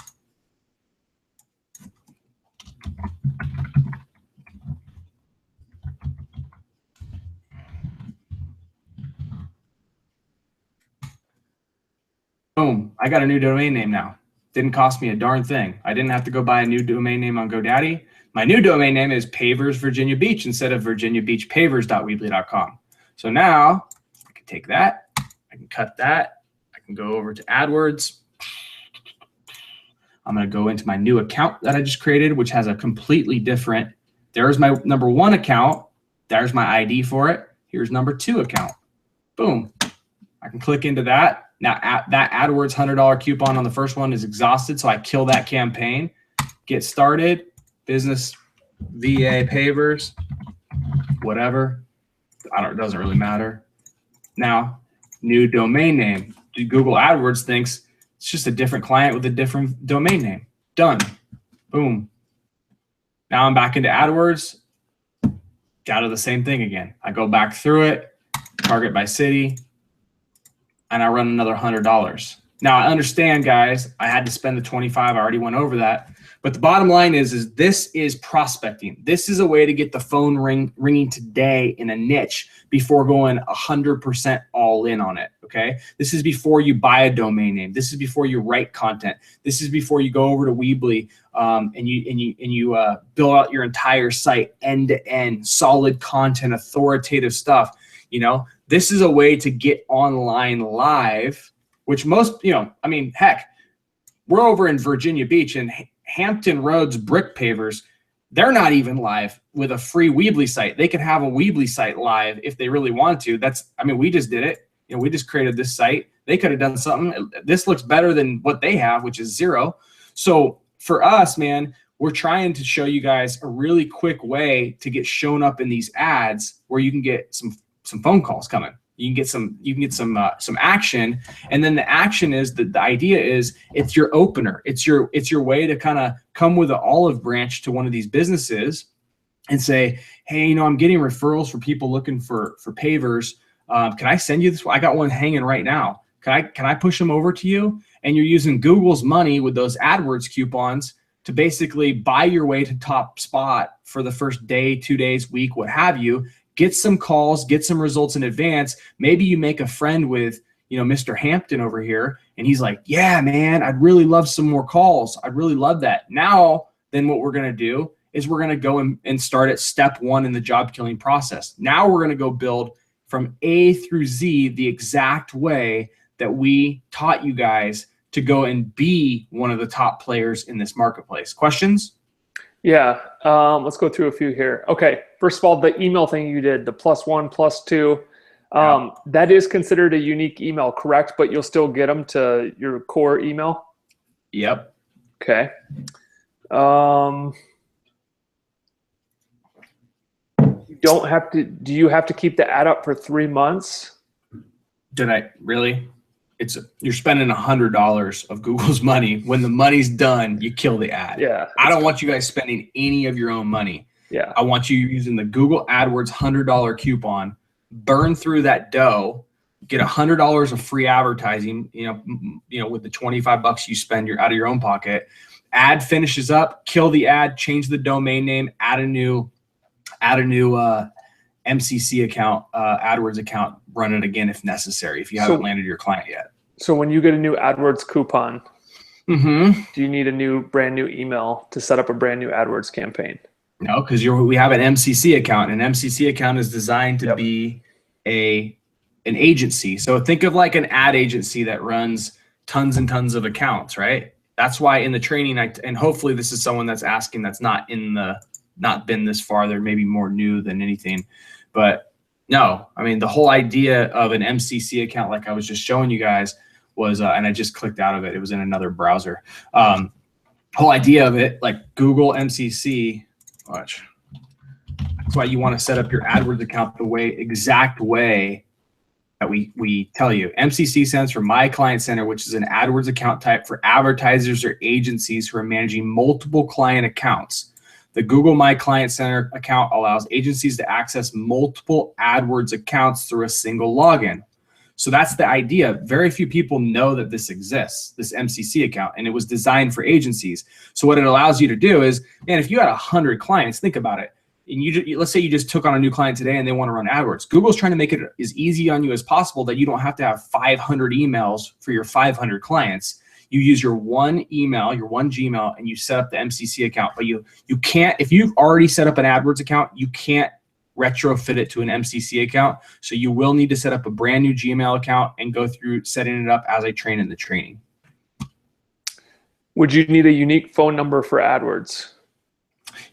Boom, I got a new domain name now. Didn't cost me a darn thing. I didn't have to go buy a new domain name on GoDaddy. My new domain name is Pavers Virginia Beach instead of virginiabeachpavers.weebly.com. So now I can take that, I can cut that, I can go over to AdWords. I'm going to go into my new account that I just created, which has a completely different, there's my number 1 account. There's my ID for it. Here's number 2 account. Boom. I can click into that. Now that AdWords $100 coupon on the first one is exhausted. So I kill that campaign, get started, business VA pavers, whatever. It doesn't really matter. Now, new domain name. Google AdWords thinks it's just a different client with a different domain name. Done. Boom. Now I'm back into AdWords. Got to the same thing again. I go back through it, target by city, and I run another $100. Now I understand, guys, I had to spend the 25. I already went over that. But the bottom line is this is prospecting. This is a way to get the phone ringing today in a niche before going 100% all in on it. Okay, this is before you buy a domain name. This is before you write content. This is before you go over to Weebly and you build out your entire site end to end, solid content, authoritative stuff. You know, this is a way to get online live, which most, I mean, heck, we're over in Virginia Beach and Hampton Roads brick pavers, they're not even live with a free Weebly site. They could have a Weebly site live if they really want to. We just did it. We just created this site. They could have done something. This looks better than what they have, which is 0. So for us, man, we're trying to show you guys a really quick way to get shown up in these ads where you can get some phone calls coming. You can get some action, and then the action is the idea is it's your opener. It's your way to kind of come with an olive branch to one of these businesses and say, hey, I'm getting referrals for people looking for pavers. Can I send you this? I got one hanging right now. Can I push them over to you? And you're using Google's money with those AdWords coupons to basically buy your way to top spot for the first day, 2 days, week, what have you. Get some calls, get some results in advance. Maybe you make a friend with, Mr. Hampton over here, and he's like, yeah, man, I'd really love some more calls. I'd really love that. Now, then what we're going to do is we're going to go and start at step 1 in the job killing process. Now we're going to go build from A through Z the exact way that we taught you guys to go and be one of the top players in this marketplace. Questions? Yeah, let's go through a few here. Okay, first of all, the email thing you did, the +1, +2, that is considered a unique email, correct? But you'll still get them to your core email? Yep. Okay. Do you have to keep the ad up for 3 months? Did I really? You're spending $100 of Google's money. When the money's done, you kill the ad. Yeah. I don't want you guys spending any of your own money. Yeah. I want you using the Google AdWords $100 coupon, burn through that dough, get $100 of free advertising, with the $25 you spend out of your own pocket. Ad finishes up, kill the ad, change the domain name, add a new MCC account, AdWords account, run it again if necessary, if you haven't landed your client yet. So when you get a new AdWords coupon, do you need a brand new email to set up a brand new AdWords campaign? No, because we have an MCC account. An MCC account is designed to be an agency. So think of like an ad agency that runs tons and tons of accounts, right? That's why in the training, and hopefully this is someone that's asking that's not been this far. They're maybe more new than anything. But no, I mean, the whole idea of an MCC account, like I was just showing you guys, was, and I just clicked out of it. It was in another browser. Whole idea of it, like Google MCC, watch. That's why you want to set up your AdWords account the exact way that we tell you. MCC stands for My Client Center, which is an AdWords account type for advertisers or agencies who are managing multiple client accounts. The Google My Client Center account allows agencies to access multiple AdWords accounts through a single login. So that's the idea. Very few people know that this exists, this MCC account, and it was designed for agencies. So what it allows you to do is, man, if you had 100 clients, think about it. And let's say you just took on a new client today and they want to run AdWords. Google's trying to make it as easy on you as possible that you don't have to have 500 emails for your 500 clients. You use your one email, your one Gmail, and you set up the MCC account. But you can't, if you've already set up an AdWords account, you can't retrofit it to an MCC account. So you will need to set up a brand new Gmail account and go through setting it up as I train in the training. Would you need a unique phone number for AdWords?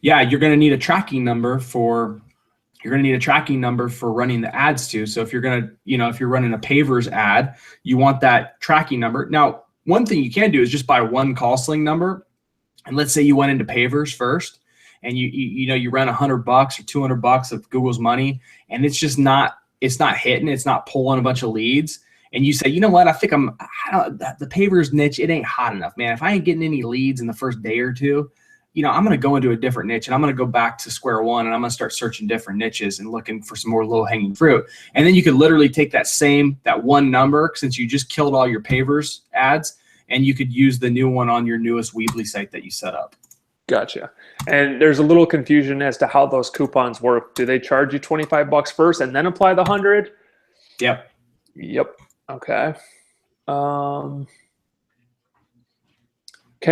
Yeah, you're going to need a tracking number for running the ads too. So if you're going to, if you're running a pavers ad, you want that tracking number. Now, one thing you can do is just buy one CallSling number. And let's say you went into pavers first and you run $100 or $200 of Google's money, and it's not hitting, it's not pulling a bunch of leads. And you say, you know what, I think the pavers niche, it ain't hot enough, man. If I ain't getting any leads in the first day or two, I'm going to go into a different niche, and I'm going to go back to square one, and I'm going to start searching different niches and looking for some more low hanging fruit. And then you could literally take that one number, since you just killed all your pavers ads, and you could use the new one on your newest Weebly site that you set up. Gotcha. And there's a little confusion as to how those coupons work. Do they charge you $25 first and then apply the 100? Yep. Okay. Can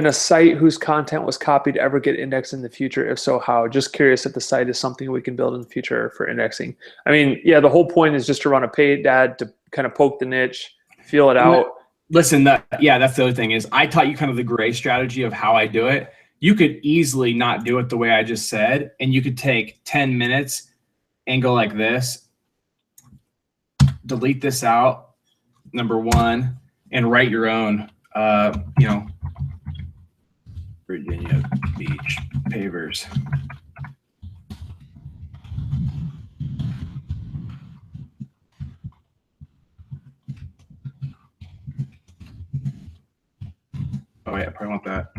a site whose content was copied ever get indexed in the future? If so, how? Just curious if the site is something we can build in the future for indexing. I mean, yeah, the whole point is just to run a paid ad to kind of poke the niche, feel it out. Listen, that's the other thing is I taught you kind of the gray strategy of how I do it. You could easily not do it the way I just said, and you could take 10 minutes and go like this, delete this out, number one, and write your own, Virginia Beach pavers. Oh yeah, probably want that.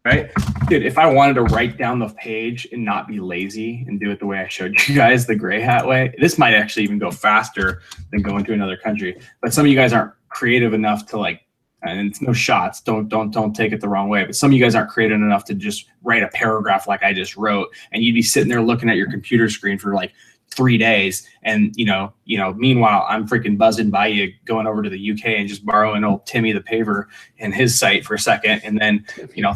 Right, dude, if I wanted to write down the page and not be lazy and do it the way I showed you guys, the gray hat way, this might actually even go faster than going to another country. But some of you guys aren't creative enough to and it's no shots, don't take it the wrong way, but some of you guys aren't creative enough to just write a paragraph like I just wrote, and you'd be sitting there looking at your computer screen for 3 days, and meanwhile I'm freaking buzzing by you, going over to the UK and just borrowing old Timmy the Paver and his site for a second, and then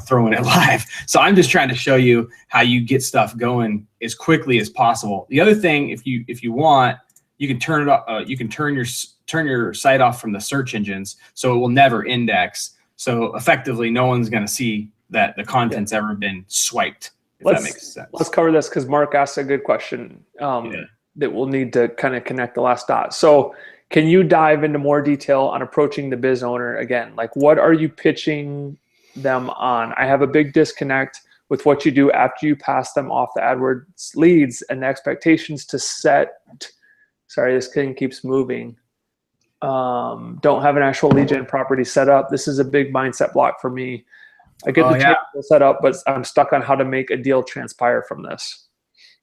throwing it live. So I'm just trying to show you how you get stuff going as quickly as possible. The other thing, if you want, you can turn it off. You can turn your site off from the search engines, so it will never index. So effectively, no one's going to see that the content's ever been swiped. That makes sense. Let's cover this because Mark asked a good question that we'll need to kind of connect the last dot. So can you dive into more detail on approaching the biz owner again? What are you pitching them on? I have a big disconnect with what you do after you pass them off the AdWords leads and the expectations to set. Sorry, this thing keeps moving. Don't have an actual lead gen property set up. This is a big mindset block for me. I get the technical setup, but I'm stuck on how to make a deal transpire from this.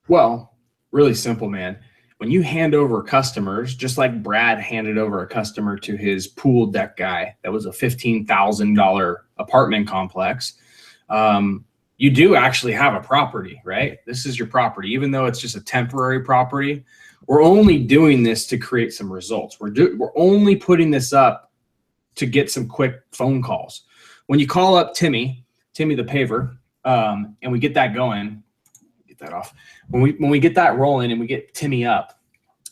Well, really simple, man. When you hand over customers, just like Brad handed over a customer to his pool deck guy, that was a $15,000 apartment complex. You do actually have a property, right? This is your property, even though it's just a temporary property. We're only doing this to create some results. We're only putting this up to get some quick phone calls. When you call up Timmy the Paver, and we get that going, get that off. When we get that rolling and we get Timmy up,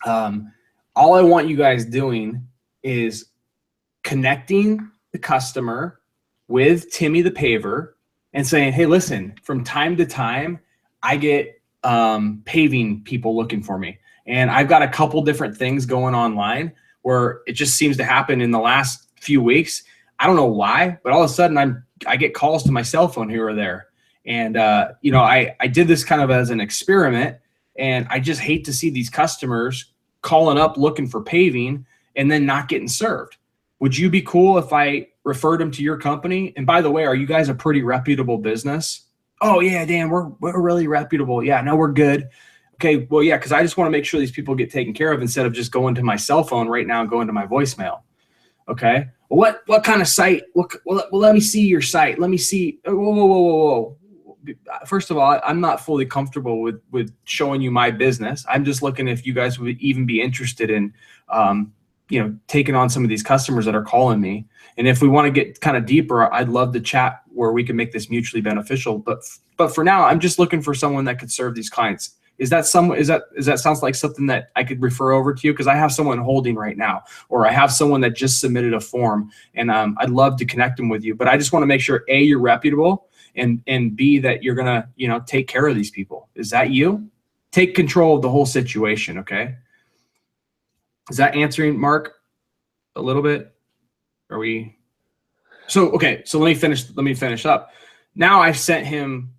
all I want you guys doing is connecting the customer with Timmy the Paver and saying, hey, listen, from time to time, I get paving people looking for me. And I've got a couple different things going online where it just seems to happen in the last few weeks. I don't know why, but all of a sudden I get calls to my cell phone here or there. And, I did this kind of as an experiment, and I just hate to see these customers calling up looking for paving and then not getting served. Would you be cool if I referred them to your company? And by the way, are you guys a pretty reputable business? Oh yeah, Dan, we're really reputable. Yeah, no, we're good. Okay, well, yeah, because I just want to make sure these people get taken care of instead of just going to my cell phone right now and going to my voicemail. Okay. What kind of site? Well, let me see your site. Let me see. Whoa. First of all, I'm not fully comfortable with showing you my business. I'm just looking if you guys would even be interested in, taking on some of these customers that are calling me. And if we want to get kind of deeper, I'd love to chat where we can make this mutually beneficial. But for now, I'm just looking for someone that could serve these clients. Is that sounds like something that I could refer over to you? Because I have someone holding right now, or I have someone that just submitted a form, and I'd love to connect them with you. But I just want to make sure A, you're reputable, and B, that you're gonna take care of these people. Is that you? Take control of the whole situation. Okay. Is that answering, Mark, a little bit? Are we? So okay. So let me finish up. Now I've sent him.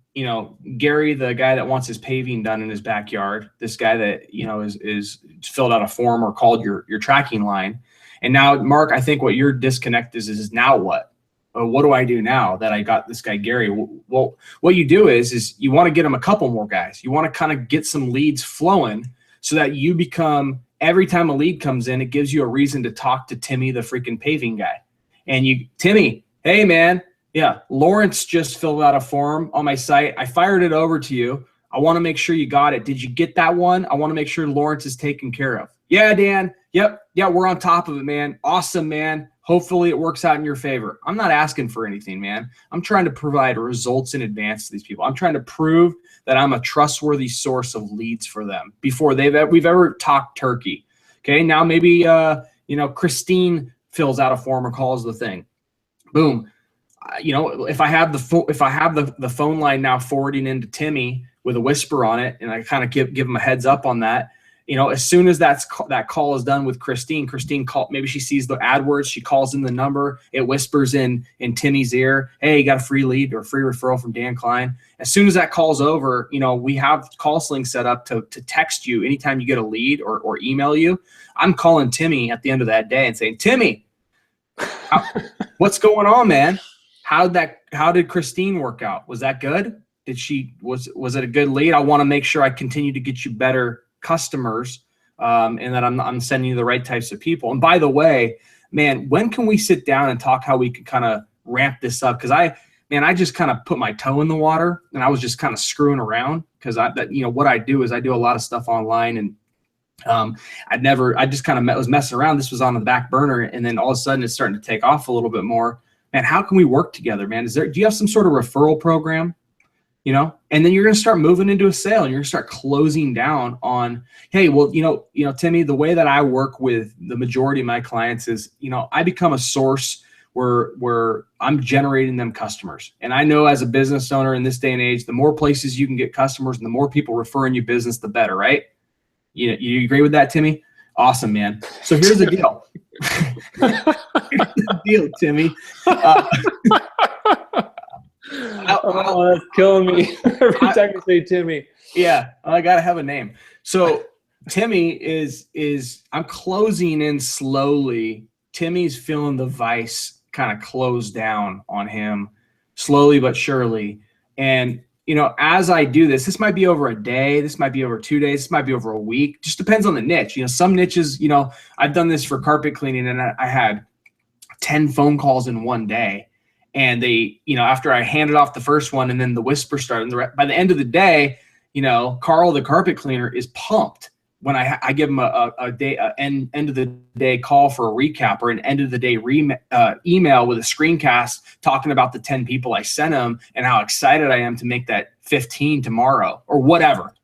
Gary, the guy that wants his paving done in his backyard, this guy that, is filled out a form or called your tracking line. And now, Mark, I think what your disconnect is now what? What do I do now that I got this guy, Gary? Well, what you do is you want to get him a couple more guys. You want to kind of get some leads flowing so that you become, every time a lead comes in, it gives you a reason to talk to Timmy, the freaking paving guy. And Timmy, hey, man. Yeah, Lawrence just filled out a form on my site. I fired it over to you. I want to make sure you got it. Did you get that one? I want to make sure Lawrence is taken care of. Yeah, Dan. Yep. Yeah, we're on top of it, man. Awesome, man. Hopefully it works out in your favor. I'm not asking for anything, man. I'm trying to provide results in advance to these people. I'm trying to prove that I'm a trustworthy source of leads for them before we've ever talked turkey. Okay, now maybe Christine fills out a form or calls the thing. Boom. If I have the phone line now forwarding into Timmy with a whisper on it, and I kind of give him a heads up on that, as soon as that call is done with Christine call, maybe she sees the AdWords, she calls in the number, it whispers in Timmy's ear, hey, you got a free lead or a free referral from Dan Klein. As soon as that call's over, we have CallSling set up to text you anytime you get a lead or email you. I'm calling Timmy at the end of that day and saying, Timmy, what's going on, man? How did Christine work out? Was that good? Was it a good lead? I want to make sure I continue to get you better customers, and that I'm sending you the right types of people. And by the way, man, when can we sit down and talk how we can kind of ramp this up? Because I just kind of put my toe in the water and I was just kind of screwing around because what I do is I do a lot of stuff online, and I just kind of was messing around. This was on the back burner, and then all of a sudden it's starting to take off a little bit more. Man, how can we work together, man? Do you have some sort of referral program? And then you're going to start moving into a sale, and you're going to start closing down on, hey, well, Timmy, the way that I work with the majority of my clients is, I become a source where I'm generating them customers. And I know as a business owner in this day and age, the more places you can get customers and the more people referring you business, the better, right? You agree with that, Timmy? Awesome, man. So here's the deal. Here's the deal, Timmy. That's killing me every time you say Timmy. Yeah, I gotta have a name. So Timmy is I'm closing in slowly. Timmy's feeling the vice kind of close down on him slowly but surely. And as I do this might be over a day, this might be over 2 days, this might be over a week. Just depends on the niche. Some niches, I've done this for carpet cleaning, and I had 10 phone calls in one day. And they, after I handed off the first one and then the whisper started, by the end of the day, Carl, the carpet cleaner, is pumped when I give him an end of the day call for a recap or an end of the day email with a screencast talking about the 10 people I sent him and how excited I am to make that 15 tomorrow or whatever.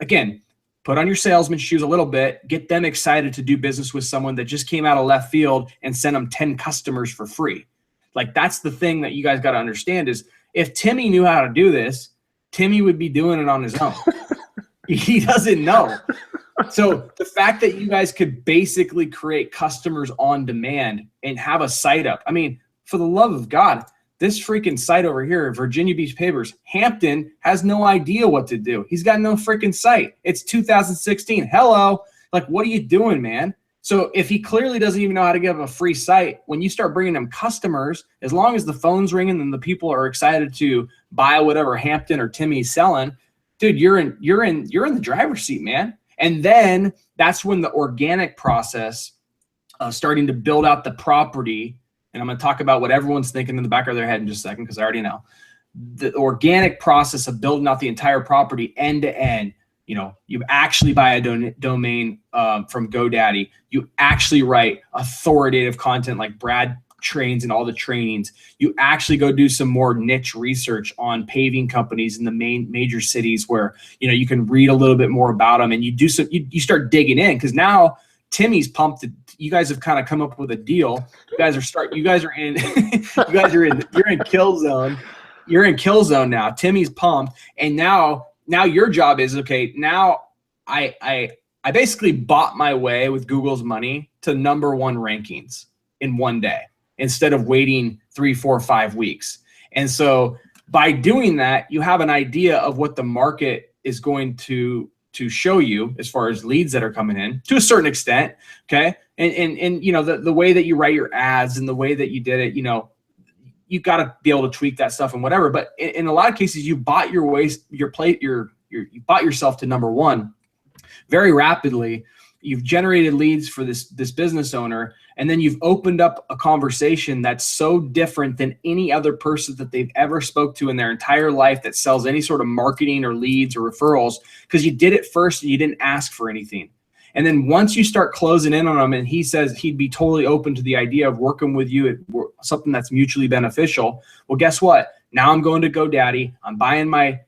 Again, put on your salesman shoes a little bit, get them excited to do business with someone that just came out of left field and sent them 10 customers for free. Like, that's the thing that you guys got to understand is if Timmy knew how to do this, Timmy would be doing it on his own. He doesn't know. So the fact that you guys could basically create customers on demand and have a site up. I mean, for the love of God, this freaking site over here, Virginia Beach Pavers, Hampton has no idea what to do. He's got no freaking site. It's 2016. Hello. Like, what are you doing, man? So if he clearly doesn't even know how to give a free site, when you start bringing him customers, as long as the phone's ringing and the people are excited to buy whatever Hampton or Timmy's selling, dude, you're in the driver's seat, man. And then that's when the organic process of starting to build out the property and I'm going to talk about what everyone's thinking in the back of their head in just a second, because I already know. The organic process of building out the entire property end to end. You actually buy a domain from GoDaddy. You actually write authoritative content like Brad trains and all the trainings. You actually go do some more niche research on paving companies in the major cities where you can read a little bit more about them, and you start digging in, because now Timmy's pumped. You guys have kind of come up with a deal. You guys are in you're in kill zone. You're in kill zone now. Timmy's pumped, and now your job is, okay, now I basically bought my way with Google's money to #1 rankings in one day, instead of waiting 3, 4, 5 weeks. And so by doing that, you have an idea of what the market is going to show you as far as leads that are coming in to a certain extent. Okay. And the way that you write your ads and the way that you did it, you got to be able to tweak that stuff and whatever. But in a lot of cases, you bought you bought yourself to #1 very rapidly. You've generated leads for this business owner, and then you've opened up a conversation that's so different than any other person that they've ever spoke to in their entire life that sells any sort of marketing or leads or referrals, because you did it first and you didn't ask for anything. And then once you start closing in on him, and he says he'd be totally open to the idea of working with you at something that's mutually beneficial. Well, guess what? Now I'm going to GoDaddy. I'm buying my,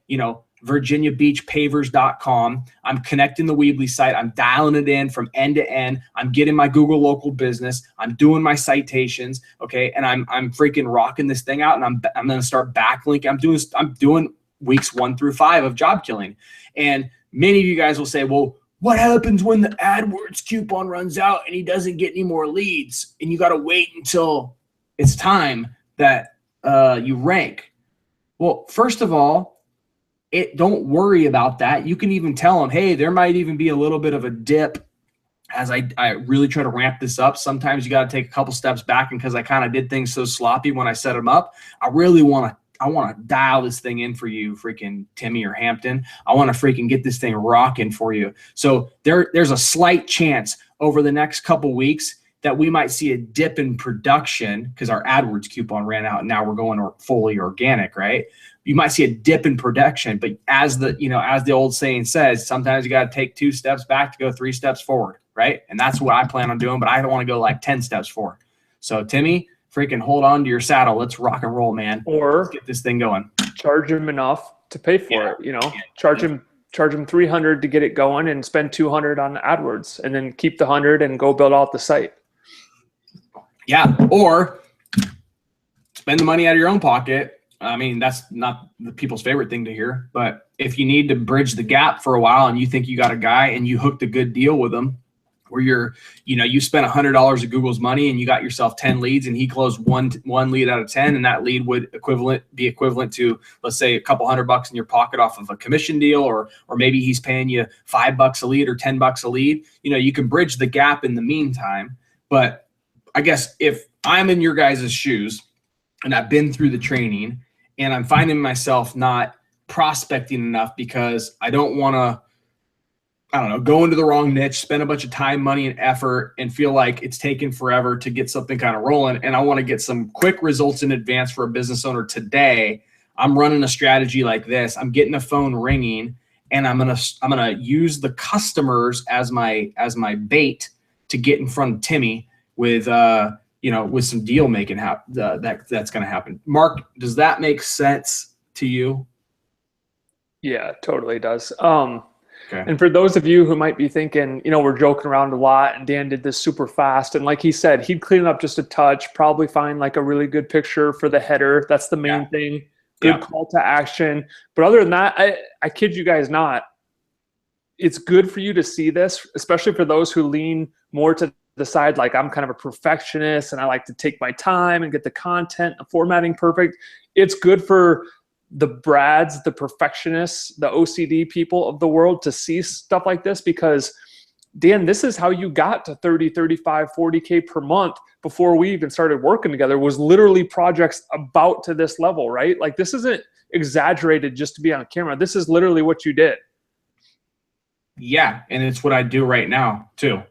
VirginiaBeachPavers.com. I'm connecting the Weebly site. I'm dialing it in from end to end. I'm getting my Google local business. I'm doing my citations. Okay. And I'm freaking rocking this thing out, and I'm going to start backlinking. I'm doing weeks 1 through 5 of job killing. And many of you guys will say, well, what happens when the AdWords coupon runs out and he doesn't get any more leads, and you got to wait until it's time that you rank? Well, first of all, don't worry about that. You can even tell them, hey, there might even be a little bit of a dip as I really try to ramp this up. Sometimes you got to take a couple steps back, and because I kind of did things so sloppy when I set them up, I want to dial this thing in for you, freaking Timmy or Hampton. I want to freaking get this thing rocking for you. So there's a slight chance over the next couple weeks that we might see a dip in production because our AdWords coupon ran out and now we're going fully organic, right? You might see a dip in production, but as the old saying says, sometimes you got to take 2 steps back to go 3 steps forward, right? And that's what I plan on doing, but I don't want to go like 10 steps forward. So Timmy, freaking hold on to your saddle. Let's rock and roll, man. Let's get this thing going. Charge him enough to pay for it. Charge him $300 to get it going, and spend $200 on AdWords, and then keep the $100 and go build out the site. Yeah, or spend the money out of your own pocket. I mean, that's not the people's favorite thing to hear, but if you need to bridge the gap for a while and you think you got a guy and you hooked a good deal with him, where you spent $100 of Google's money and you got yourself 10 leads, and he closed one lead out of 10, and that lead would be equivalent to, let's say, a couple $100 in your pocket off of a commission deal, or maybe he's paying you $5 a lead or $10 a lead. You can bridge the gap in the meantime. But I guess if I'm in your guys' shoes and I've been through the training and I'm finding myself not prospecting enough because I don't want to, go into the wrong niche, spend a bunch of time, money, and effort, and feel like it's taken forever to get something kind of rolling, and I want to get some quick results in advance for a business owner today, I'm running a strategy like this. I'm getting a phone ringing, and I'm gonna use the customers as my bait to get in front of Timmy with with some deal making that's going to happen. Mark, does that make sense to you? Yeah, totally does. Okay. And for those of you who might be thinking, we're joking around a lot and Dan did this super fast. And like he said, he'd clean it up just a touch, probably find like a really good picture for the header. That's the main thing. Good call to action. But other than that, I kid you guys not, it's good for you to see this, especially for those who lean more to the side, like I'm kind of a perfectionist and I like to take my time and get the content, the formatting perfect. It's good for the Brads, the perfectionists, the OCD people of the world to see stuff like this, because Dan, this is how you got to 30, 35, 40K per month before we even started working together, was literally projects about to this level, right? Like this isn't exaggerated just to be on camera. This is literally what you did. Yeah. And it's what I do right now too.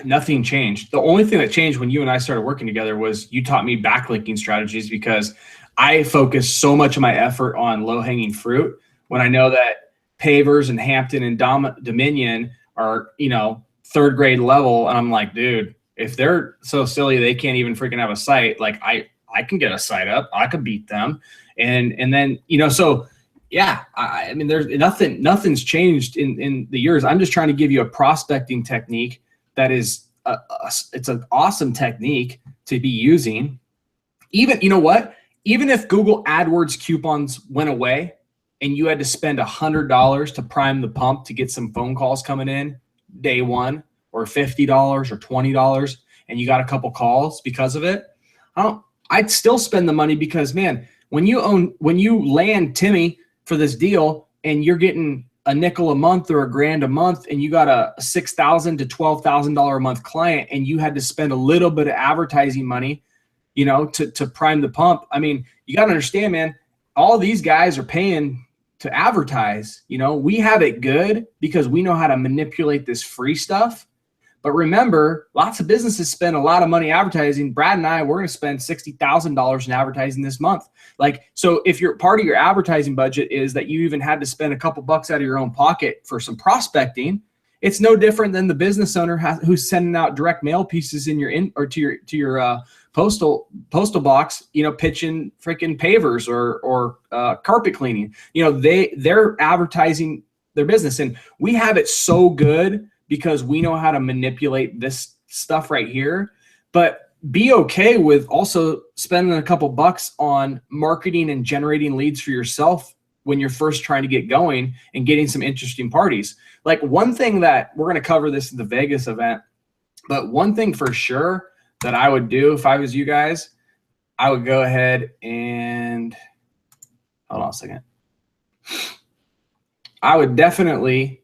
Nothing changed. The only thing that changed when you and I started working together was you taught me backlinking strategies, because I focus so much of my effort on low-hanging fruit when I know that Pavers and Hampton and Dominion are, third grade level. And I'm like, dude, if they're so silly they can't even freaking have a site, like I can get a site up. I could beat them. And then, so yeah, I mean, there's nothing's changed in the years. I'm just trying to give you a prospecting technique that is it's an awesome technique to be using. Even, you know what? Even if Google AdWords coupons went away and you had to spend $100 to prime the pump to get some phone calls coming in day one, or $50 or $20, and you got a couple calls because of it, I'd still spend the money, because man, when you land Timmy for this deal and you're getting a nickel a month or $1,000 a month, and you got a $6,000 to $12,000 a month client, and you had to spend a little bit of advertising money, to prime the pump. I mean, you got to understand, man, all these guys are paying to advertise. We have it good because we know how to manipulate this free stuff. But remember, lots of businesses spend a lot of money advertising. Brad and I, we're going to spend $60,000 in advertising this month. So if your part of your advertising budget is that you even had to spend a couple bucks out of your own pocket for some prospecting, it's no different than the business owner who's sending out direct mail pieces to your postal box, pitching freaking pavers or carpet cleaning. They're advertising their business, and we have it so good because we know how to manipulate this stuff right here. But be okay with also spending a couple bucks on marketing and generating leads for yourself when you're first trying to get going and getting some interesting parties. Like, one thing that we're going to cover this in the Vegas event, but one thing for sure that I would do if I was you guys, I would go ahead and hold on a second. I would definitely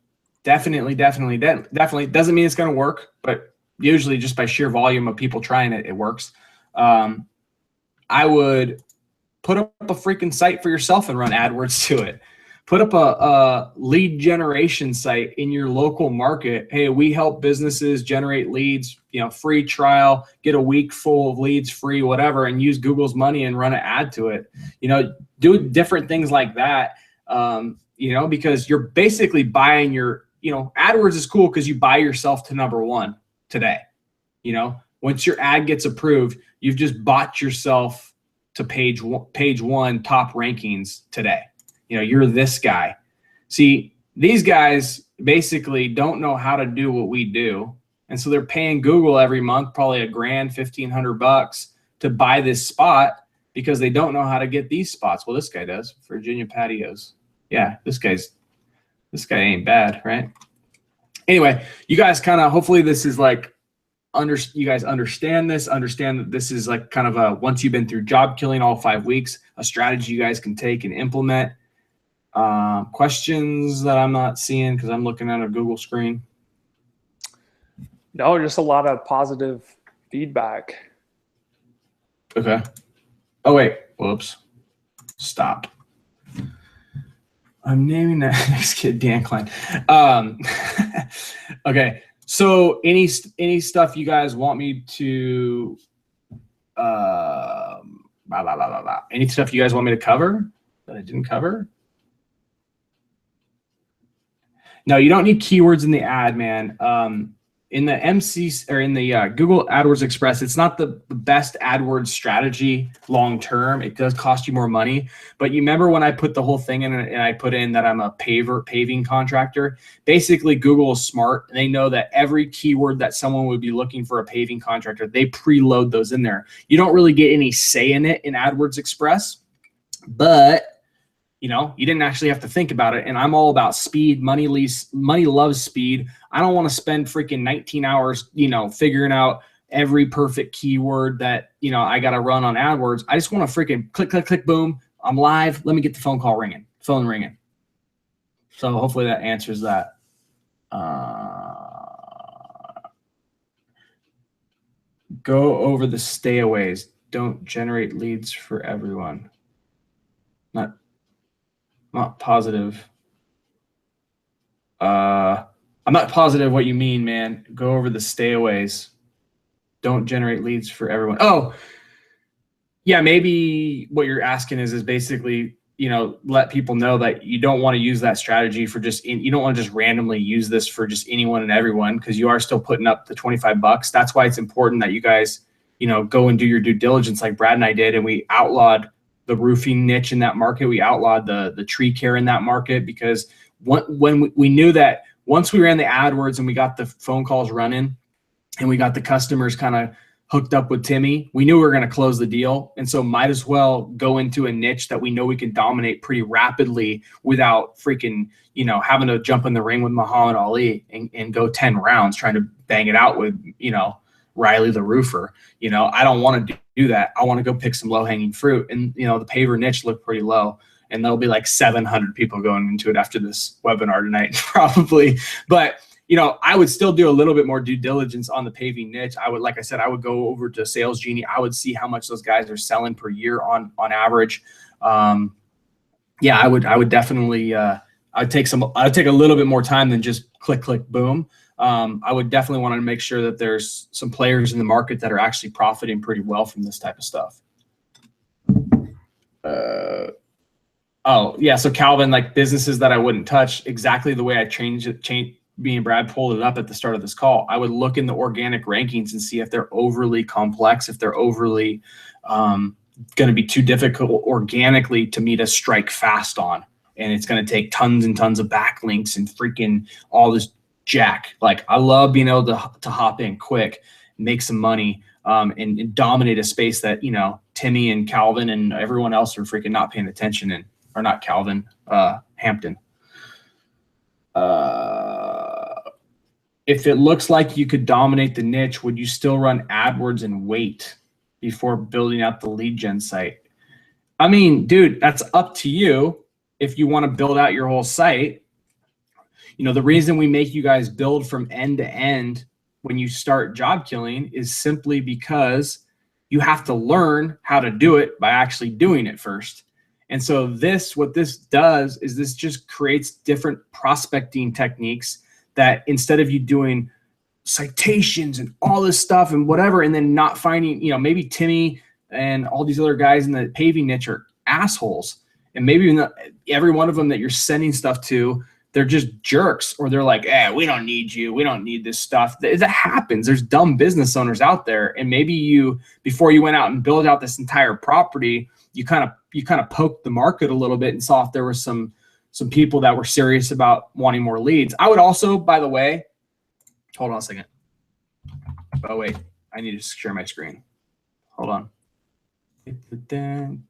doesn't mean it's going to work, but usually just by sheer volume of people trying it, it works. I would put up a freaking site for yourself and run AdWords to it. Put up a lead generation site in your local market. Hey, we help businesses generate leads, free trial, get a week full of leads free, whatever, and use Google's money and run an ad to it. Do different things like that, because you're basically buying AdWords is cool because you buy yourself to number one today. Once your ad gets approved, you've just bought yourself to page one top rankings today. You're this guy. See, these guys basically don't know how to do what we do. And so they're paying Google every month, probably $1,000, $1,500 to buy this spot because they don't know how to get these spots. Well, this guy does. Virginia patios. Yeah, this guy ain't bad, right? Anyway, you guys hopefully this is like, you guys understand that this is like kind of a, once you've been through job killing all 5 weeks, a strategy you guys can take and implement. Questions that I'm not seeing because I'm looking at a Google screen? No, just a lot of positive feedback. Okay. Oh, wait. Whoops. Stop. I'm naming that next kid Dan Klein. Okay. So any stuff you guys want me to any stuff you guys want me to cover that I didn't cover? No, you don't need keywords in the ad, man. In the or in the Google AdWords Express, it's not the best AdWords strategy long term. It does cost you more money. But you remember when I put the whole thing in and I put in that I'm a paving contractor? Basically, Google is smart. They know that every keyword that someone would be looking for a paving contractor, they preload those in there. You don't really get any say in it in AdWords Express, but you didn't actually have to think about it. And I'm all about speed. Money loves speed. I don't want to spend freaking 19 hours, figuring out every perfect keyword that, I got to run on AdWords. I just want to freaking click, click, click, boom. I'm live. Let me get the phone ringing. So hopefully that answers that. Go over the stayaways. Don't generate leads for everyone. Not positive. I'm not positive what you mean, man. Go over the stayaways. Don't generate leads for everyone. Oh, yeah, maybe what you're asking is basically, let people know that you don't want to use that strategy for you don't want to just randomly use this for just anyone and everyone, because you are still putting up the $25. That's why it's important that you guys, go and do your due diligence like Brad and I did, and we outlawed the roofing niche in that market. We outlawed the tree care in that market, because when we knew that once we ran the AdWords and we got the phone calls running and we got the customers kind of hooked up with Timmy, we knew we were going to close the deal. And so might as well go into a niche that we know we can dominate pretty rapidly without freaking, having to jump in the ring with Muhammad Ali and go 10 rounds trying to bang it out with, Riley the roofer. I don't want to do that. I want to go pick some low hanging fruit. And, the paver niche looked pretty low, and there'll be like 700 people going into it after this webinar tonight, probably. But I would still do a little bit more due diligence on the paving niche. Like I said, I would go over to Sales Genie. I would see how much those guys are selling per year on average. I would definitely, I'd take a little bit more time than just click, boom. I would definitely want to make sure that there's some players in the market that are actually profiting pretty well from this type of stuff. So Calvin, like businesses that I wouldn't touch, exactly the way I changed me and Brad pulled it up at the start of this call. I would look in the organic rankings and see if they're overly complex, if they're overly going to be too difficult organically to me to strike fast on. And it's going to take tons and tons of backlinks and freaking all this jack. Like, I love being able to hop in quick, make some money, and dominate a space that, Timmy and Calvin and everyone else are freaking not paying attention in, or not Calvin, Hampton. If it looks like you could dominate the niche, would you still run AdWords and wait before building out the lead gen site? I mean, dude, that's up to you. If you want to build out your whole site, the reason we make you guys build from end to end when you start job killing is simply because you have to learn how to do it by actually doing it first. And so what this does is this just creates different prospecting techniques that instead of you doing citations and all this stuff and whatever, and then not finding, maybe Timmy and all these other guys in the paving niche are assholes. And maybe every one of them that you're sending stuff to, they're just jerks, or they're like, we don't need you. We don't need this stuff. That happens. There's dumb business owners out there. And maybe before you went out and built out this entire property, you kind of poked the market a little bit and saw if there was some people that were serious about wanting more leads. I would also, by the way, hold on a second. Oh, wait, I need to share my screen. Hold on. Dun,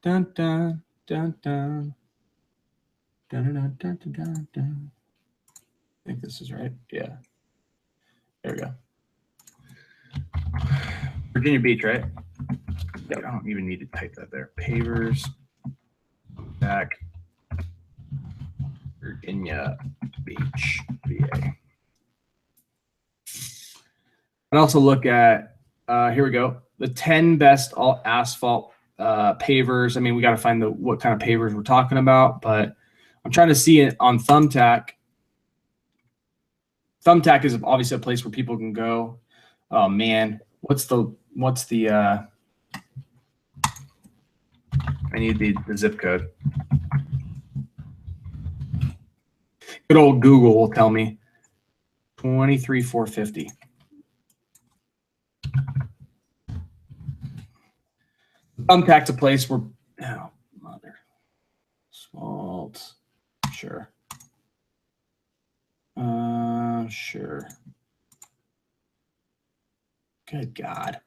dun, dun, dun, dun. Dun, dun, dun, dun, dun, dun. I think this is right. Yeah. There we go. Virginia Beach, right? Yep. I don't even need to type that there. Pavers, back, Virginia Beach, VA. I'd also look at, here we go, the 10 best all asphalt pavers. I mean, we got to find what kind of pavers we're talking about, but I'm trying to see it on Thumbtack. Thumbtack is obviously a place where people can go. Oh man, what's the I need the zip code. Good old Google will tell me 23,450. Thumbtack's a place where, oh mother, salt. Sure. Sure. Good God.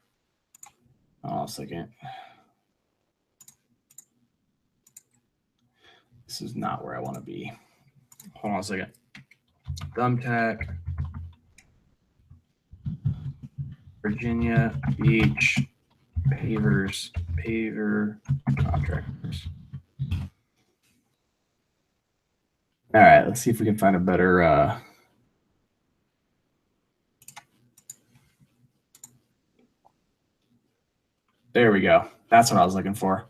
Oh, a second. This is not where I want to be. Hold on a second. Thumbtack. Virginia Beach pavers, paver contractors. All right, let's see if we can find a better there we go. That's what I was looking for.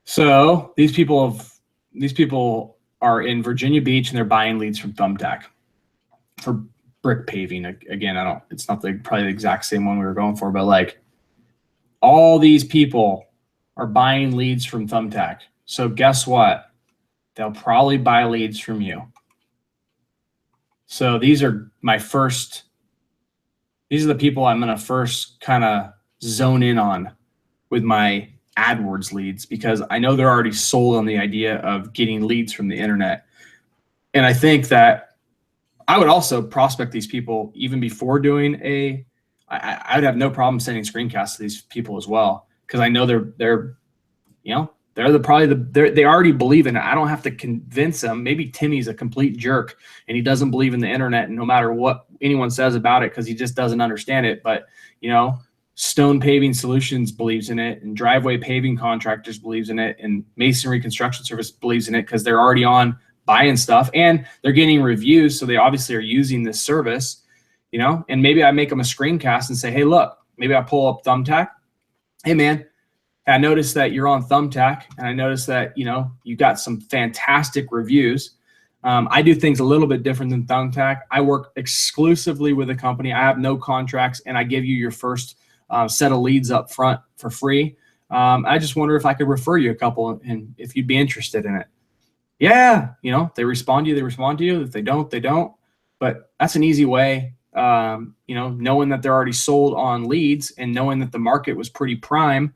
So these people are in Virginia Beach and they're buying leads from Thumbtack. for brick paving. Again, it's not probably the exact same one we were going for, but like all these people are buying leads from Thumbtack. So guess what? They'll probably buy leads from you. So these are the people I'm going to first kind of zone in on with my AdWords leads, because I know they're already sold on the idea of getting leads from the internet. And I think that I would also prospect these people even before doing I would have no problem sending screencasts to these people as well, because I know they already believe in it. I don't have to convince them. Maybe Timmy's a complete jerk and he doesn't believe in the internet, and no matter what anyone says about it, because he just doesn't understand it. But Stone Paving Solutions believes in it, and Driveway Paving Contractors believes in it, and Masonry Construction Service believes in it, because they're already on buying stuff and they're getting reviews. So they obviously are using this service, and maybe I make them a screencast and say, hey, look, maybe I pull up Thumbtack. Hey man, I noticed that you're on Thumbtack, and I noticed that, you got some fantastic reviews. I do things a little bit different than Thumbtack. I work exclusively with a company. I have no contracts, and I give you your first set of leads up front for free. I just wonder if I could refer you a couple and if you'd be interested in it. Yeah. They respond to you. If they don't, they don't. But that's an easy way, knowing that they're already sold on leads and knowing that the market was pretty prime,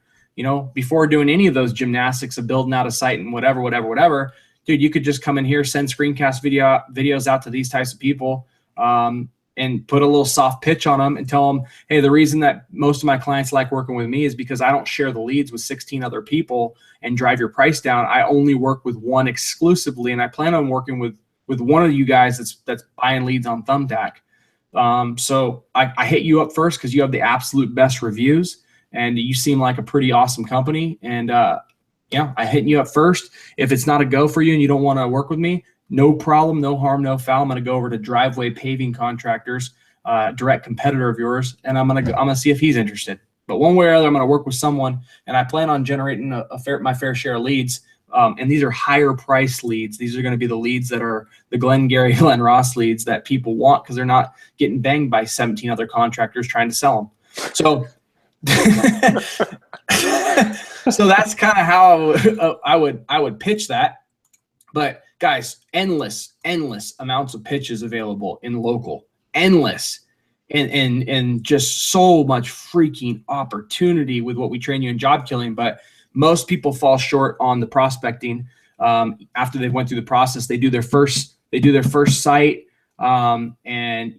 before doing any of those gymnastics of building out a site and whatever, dude, you could just come in here, send screencast videos out to these types of people, and put a little soft pitch on them and tell them, hey, the reason that most of my clients like working with me is because I don't share the leads with 16 other people and drive your price down. I only work with one exclusively, and I plan on working with one of you guys that's buying leads on Thumbtack. So I hit you up first because you have the absolute best reviews and you seem like a pretty awesome company. And I hit you up first. If it's not a go for you and you don't want to work with me, no problem, no harm, no foul. I'm going to go over to Driveway Paving Contractors, direct competitor of yours, and I'm gonna see if he's interested. But one way or other, I'm going to work with someone, and I plan on generating my fair share of leads. And these are higher price leads. These are going to be the leads that are the Glenn Ross leads that people want, because they're not getting banged by 17 other contractors trying to sell them. So, so that's kind of how I would pitch that. But guys, endless amounts of pitches available in local, endless, and just so much freaking opportunity with what we train you in job killing. But most people fall short on the prospecting. After they went through the process, they do their first site, and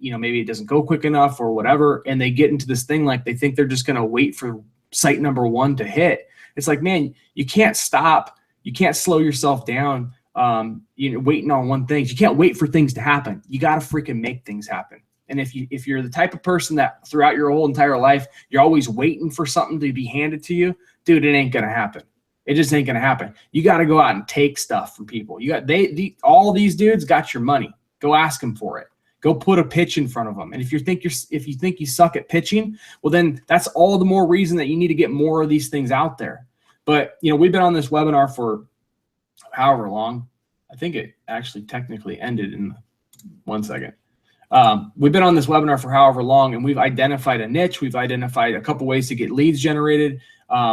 maybe it doesn't go quick enough or whatever, and they get into this thing like they think they're just going to wait for site number 1 to hit. It's like, man, you can't stop, you can't slow yourself down. Waiting on one thing. You can't wait for things to happen. You got to freaking make things happen. And if you're the type of person that throughout your whole entire life, you're always waiting for something to be handed to you, dude, it ain't going to happen. It just ain't going to happen. You got to go out and take stuff from people. All these dudes got your money. Go ask them for it. Go put a pitch in front of them. And if you think you suck at pitching, well, then that's all the more reason that you need to get more of these things out there. But, we've been on this webinar for however long. I think it actually technically ended in 1 second. We've been on this webinar for however long, and we've identified a niche. We've identified a couple ways to get leads generated.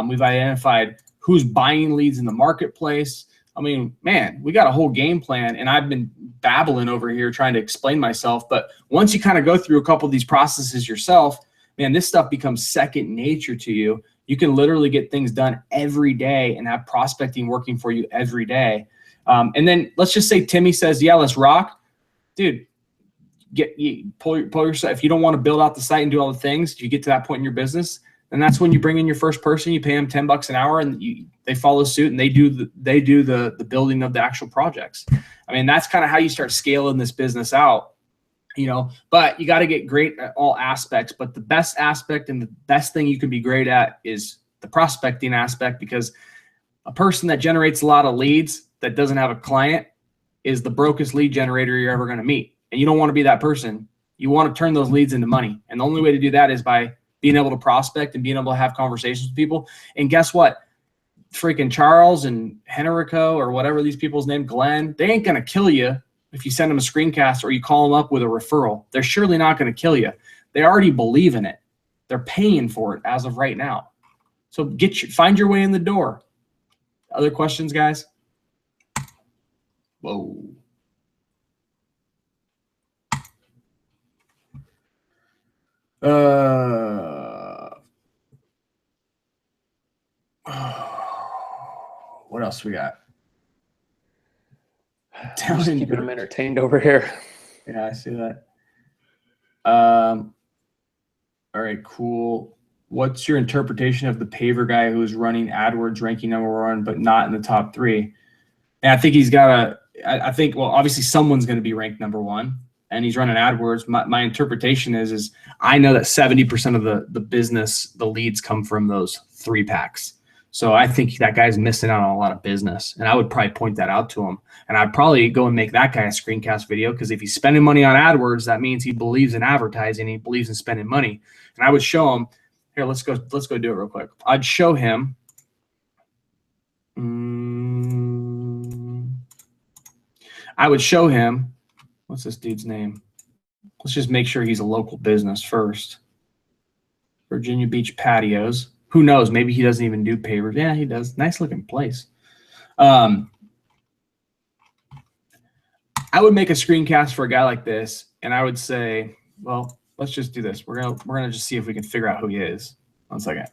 We've identified who's buying leads in the marketplace. I mean, man, we got a whole game plan, and I've been babbling over here trying to explain myself. But once you kind of go through a couple of these processes yourself, man, this stuff becomes second nature to you. You can literally get things done every day and have prospecting working for you every day. And then let's just say Timmy says, yeah, let's rock. Dude, pull yourself. If you don't want to build out the site and do all the things, if you get to that point in your business, then that's when you bring in your first person, you pay them $10 an hour, and they follow suit, and they do the building of the actual projects. I mean, that's kind of how you start scaling this business out. But you got to get great at all aspects. But the best aspect and the best thing you can be great at is the prospecting aspect, because a person that generates a lot of leads that doesn't have a client is the brokest lead generator you're ever going to meet. And you don't want to be that person. You want to turn those leads into money. And the only way to do that is by being able to prospect and being able to have conversations with people. And guess what? Freaking Charles and Henrico, or whatever these people's name, Glenn, they ain't going to kill you if you send them a screencast or you call them up with a referral, they're surely not going to kill you. They already believe in it. They're paying for it as of right now. So find your way in the door. Other questions, guys? Whoa. What else we got? Just keeping them entertained over here. Yeah, I see that. All right, cool. What's your interpretation of the paver guy who's running AdWords ranking #1, but not in the top 3? And I think he's got I think, well, obviously someone's going to be ranked #1 and he's running AdWords. My interpretation is I know that 70% of the business, the leads come from those 3-packs. So I think that guy's missing out on a lot of business, and I would probably point that out to him. And I'd probably go and make that guy a screencast video, because if he's spending money on AdWords, that means he believes in advertising. He believes in spending money. And I would show him, here, let's go do it real quick. I'd show him. I would show him, what's this dude's name? Let's just make sure he's a local business first. Virginia Beach Patios. Who knows? Maybe he doesn't even do pavers. Yeah, he does. Nice looking place. I would make a screencast for a guy like this, and I would say, well, let's just do this. We're gonna just see if we can figure out who he is. 1 second.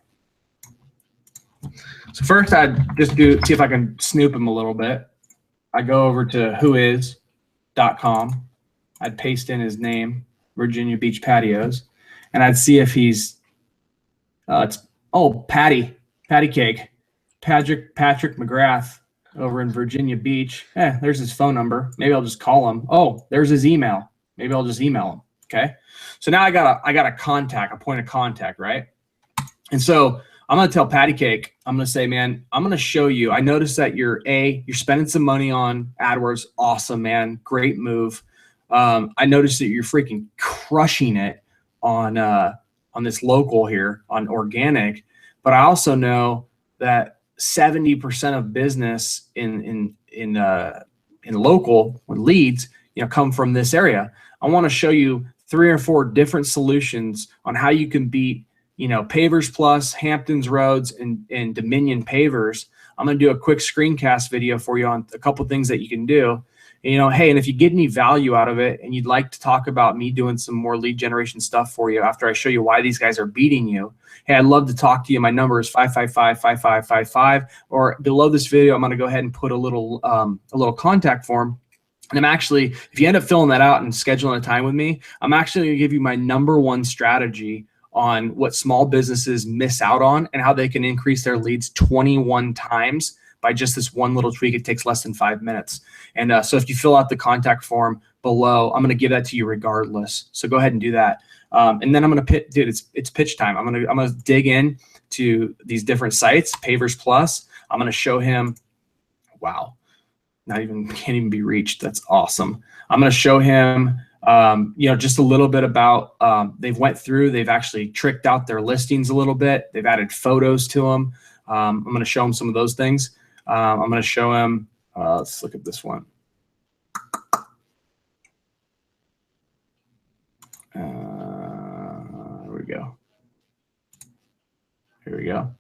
So first, I'd just see if I can snoop him a little bit. I go over to whois.com. I'd paste in his name, Virginia Beach Patios, and I'd see if he's Patty Cake, Patrick McGrath over in Virginia Beach. There's his phone number. Maybe I'll just call him. Oh, there's his email. Maybe I'll just email him. Okay. So now I got a point of contact, right? And so I'm going to tell Patty Cake, I'm going to say, man, I'm going to show you. I noticed that you're spending some money on AdWords. Awesome, man. Great move. I noticed that you're freaking crushing it on this local here on organic, but I also know that 70% of business in local leads, come from this area. I want to show you 3 or 4 different solutions on how you can beat, Pavers Plus, Hamptons Roads, and Dominion Pavers. I'm going to do a quick screencast video for you on a couple things that you can do. Hey, and if you get any value out of it and you'd like to talk about me doing some more lead generation stuff for you after I show you why these guys are beating you, hey, I'd love to talk to you. My number is 555-5555, or below this video, I'm going to go ahead and put a little contact form. And I'm actually, if you end up filling that out and scheduling a time with me, I'm actually going to give you my #1 strategy on what small businesses miss out on and how they can increase their leads 21 times by just this one little tweak. It takes less than 5 minutes. And so if you fill out the contact form below, I'm going to give that to you regardless. So go ahead and do that. And then I'm going to it's pitch time. I'm going to dig in to these different sites, Pavers Plus. I'm going to show him, wow, can't even be reached. That's awesome. I'm going to show him, just a little bit about, they've actually tricked out their listings a little bit. They've added photos to them. I'm going to show him some of those things. I'm going to show him, let's look at this one. Here we go.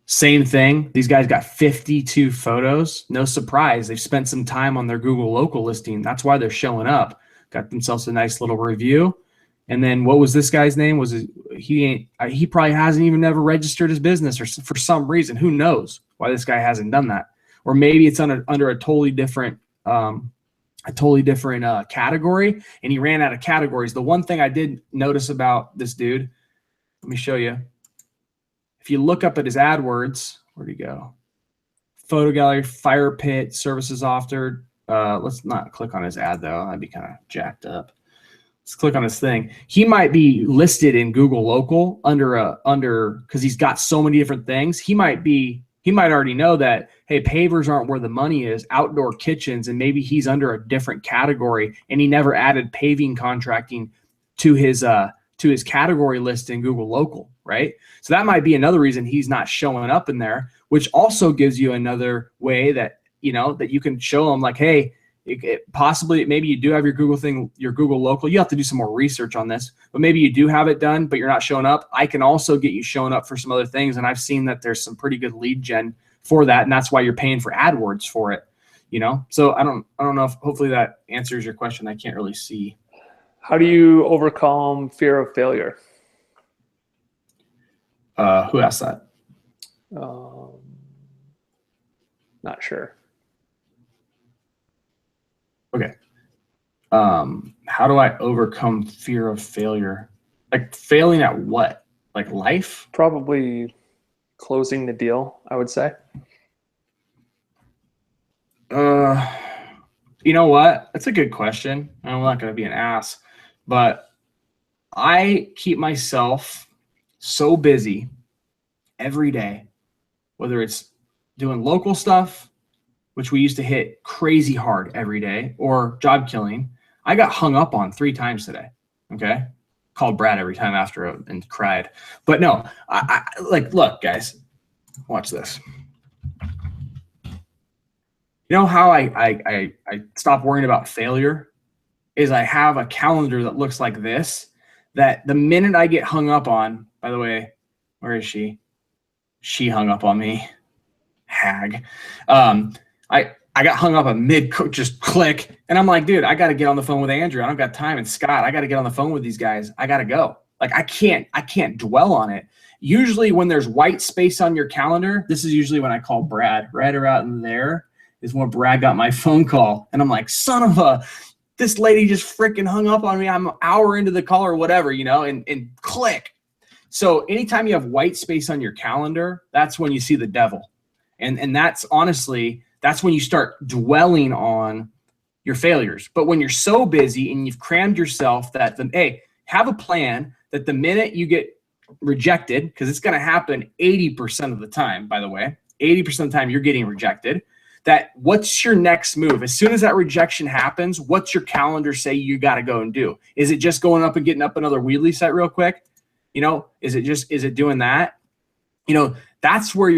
Same thing. These guys got 52 photos. No surprise. They've spent some time on their Google local listing. That's why they're showing up. Got themselves a nice little review. And then what was this guy's name? He probably hasn't even ever registered his business, or for some reason. Who knows why this guy hasn't done that? Or maybe it's under a totally different category, and he ran out of categories. The one thing I did notice about this dude, let me show you. If you look up at his AdWords, where'd he go? Photo gallery, fire pit, services offered. Let's not click on his ad though. That'd be kind of jacked up. Let's click on his thing. He might be listed in Google Local because he's got so many different things. He might already know that, hey, pavers aren't where the money is, outdoor kitchens, and maybe he's under a different category, and he never added paving contracting to his category list in Google Local, right? So that might be another reason he's not showing up in there, which also gives you another way that, that you can show them, like, hey, Possibly, maybe you do have your Google thing, your Google local. You have to do some more research on this, but maybe you do have it done, but you're not showing up. I can also get you showing up for some other things. And I've seen that there's some pretty good lead gen for that. And that's why you're paying for AdWords for it, you know? So I don't know if hopefully that answers your question. I can't really see. How do you overcome fear of failure? Who asked that? Not sure. Okay. How do I overcome fear of failure? Like failing at what? Like life? Probably closing the deal, I would say. You know what? That's a good question. I'm not going to be an ass, but I keep myself so busy every day, whether it's doing local stuff, which we used to hit crazy hard every day, or job killing. I got hung up on 3 times today. Okay. Called Brad every time after and cried. But no, I like, look, guys, watch this. You know how I stop worrying about failure is I have a calendar that looks like this, that the minute I get hung up on, by the way, where is she? She hung up on me. Hag. I got hung up a mid just click, and I'm like, dude, I got to get on the phone with Andrew. I don't got time. And Scott, I got to get on the phone with these guys. I got to go. Like I can't dwell on it. Usually when there's white space on your calendar, this is usually when I call Brad. Right around in there is when Brad got my phone call, and I'm like, son of a, this lady just freaking hung up on me. I'm an hour into the call or whatever, you know, and click. So anytime you have white space on your calendar, that's when you see the devil. And that's honestly, that's when you start dwelling on your failures. But when you're so busy and you've crammed yourself that, hey, have a plan that the minute you get rejected, because it's going to happen 80% of the time, by the way, 80% of the time you're getting rejected, that what's your next move? As soon as that rejection happens, what's your calendar say you got to go and do? Is it just going up and getting up another wheelie set real quick? You know, is it doing that? You know, that's where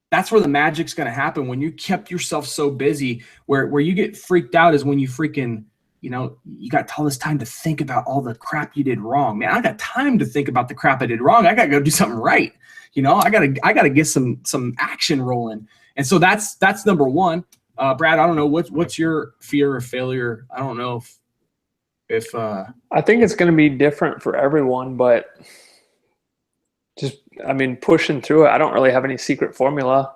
that's where the magic's going to happen. When you kept yourself so busy, where you get freaked out is when you freaking, you know, you got all this time to think about all the crap you did wrong. Man, I got time to think about the crap I did wrong. I got to go do something right. You know, I got to get some action rolling. And so that's number one. Brad, I don't know what's your fear of failure. I don't know if I think it's going to be different for everyone, but just, I mean, pushing through it. I don't really have any secret formula.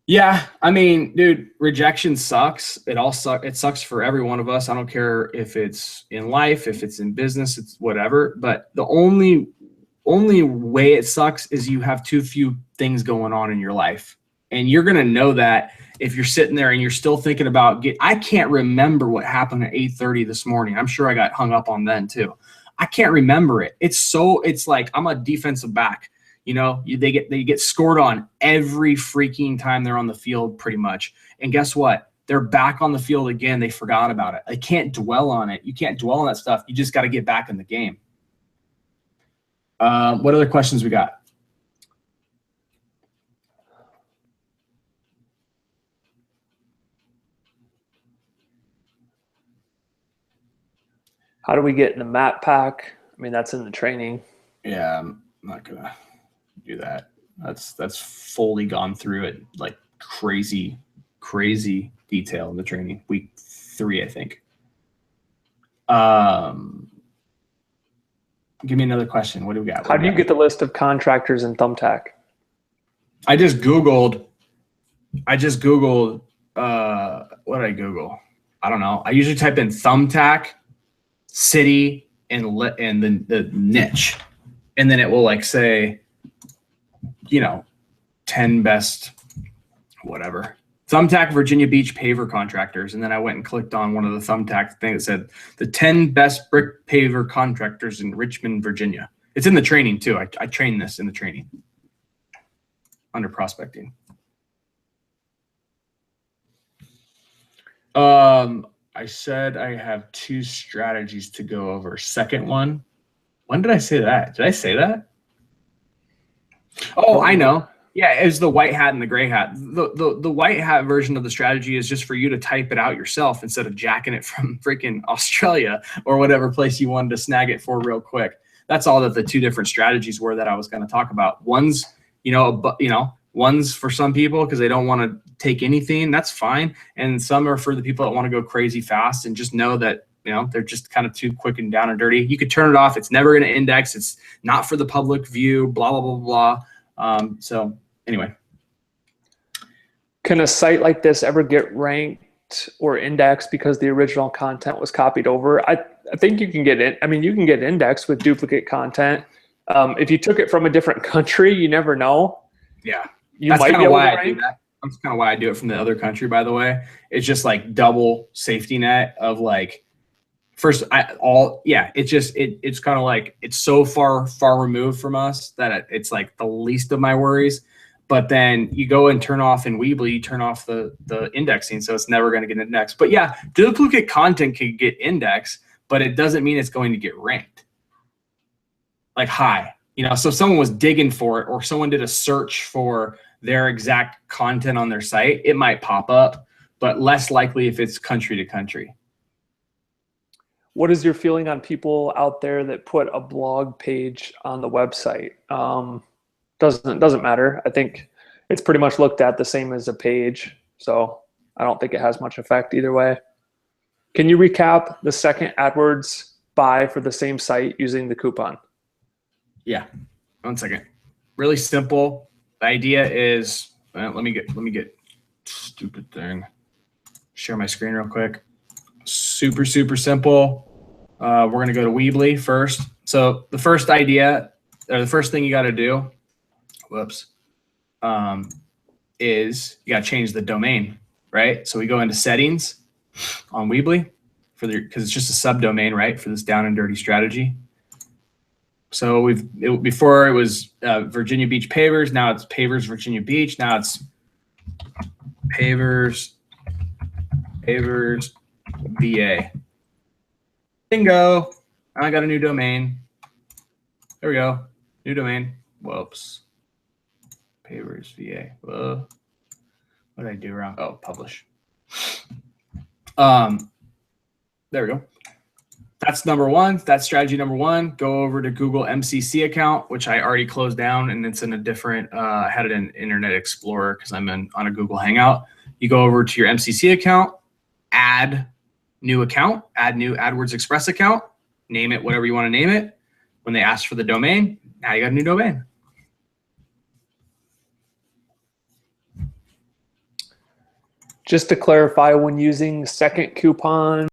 Yeah, I mean, dude, rejection sucks. It sucks for every one of us. I don't care if it's in life, if it's in business, it's whatever. But the only way it sucks is you have too few things going on in your life. And you're going to know that if you're sitting there and you're still thinking about I can't remember what happened at 8:30 this morning. I'm sure I got hung up on then too. I can't remember it. It's like I'm a defensive back. You know, they get scored on every freaking time they're on the field pretty much. And guess what? They're back on the field again. They forgot about it. They can't dwell on it. You can't dwell on that stuff. You just got to get back in the game. What other questions we got? How do we get in the map pack? I mean, that's in the training. Yeah, I'm not gonna do that. That's fully gone through it, like crazy detail in the training. Week 3, I think. Give me another question. What do we got? How do you get the list of contractors in Thumbtack? I just Googled. What did I Google? I don't know. I usually type in Thumbtack, city, and the niche, and then it will like say, you know, 10 best whatever. Thumbtack Virginia Beach paver contractors. And then I went and clicked on one of the Thumbtack thing that said the 10 best brick paver contractors in Richmond, Virginia. It's in the training too. I trained this in the training under prospecting. I said I have 2 strategies to go over. Second one. When did I say that? Did I say that? Oh, I know. Yeah, it's the white hat and the gray hat. The white hat version of the strategy is just for you to type it out yourself instead of jacking it from freaking Australia or whatever place you wanted to snag it for real quick. That's all that the two different strategies were that I was going to talk about. One's, one's for some people because they don't want to take anything. That's fine. And some are for the people that want to go crazy fast and just know that, they're just kind of too quick and down and dirty. You could turn it off. It's never going to index. It's not for the public view, blah, blah, blah, blah. So anyway. Can a site like this ever get ranked or indexed because the original content was copied over? I think you can get it. I mean, you can get indexed with duplicate content. If you took it from a different country, you never know. Yeah. That's might be able to rank. That's kind of why I do it from the other country, by the way. It's just like double safety net of like, it's kind of like, it's so far removed from us that it's like the least of my worries. But then you go and turn off in Weebly, you turn off the indexing, so it's never going to get indexed. But yeah, duplicate content can get indexed, but it doesn't mean it's going to get ranked like high. So if someone was digging for it or someone did a search for their exact content on their site, it might pop up, but less likely if it's country to country. What is your feeling on people out there that put a blog page on the website? Doesn't matter. I think it's pretty much looked at the same as a page. So I don't think it has much effect either way. Can you recap the second AdWords buy for the same site using the coupon? Yeah, 1 second. Really simple. The idea is, let me get stupid thing. Share my screen real quick. Super simple. We're going to go to Weebly first. So the first idea, or the first thing you got to do, is you got to change the domain, right? So we go into settings on Weebly because it's just a subdomain, right, for this down and dirty strategy. So before it was Virginia Beach Pavers. Now it's Pavers Virginia Beach. Now it's Pavers VA. Bingo. I got a new domain. There we go. New domain. Whoops. Pavers VA. Whoa. What did I do wrong? Oh, publish. There we go. That's number one. That's strategy number one. Go over to Google MCC account, which I already closed down, and it's in a different. I had it in Internet Explorer because I'm on a Google Hangout. You go over to your MCC account, add new account, add new AdWords Express account, name it whatever you want to name it. When they ask for the domain, now you got a new domain. Just to clarify, when using second coupon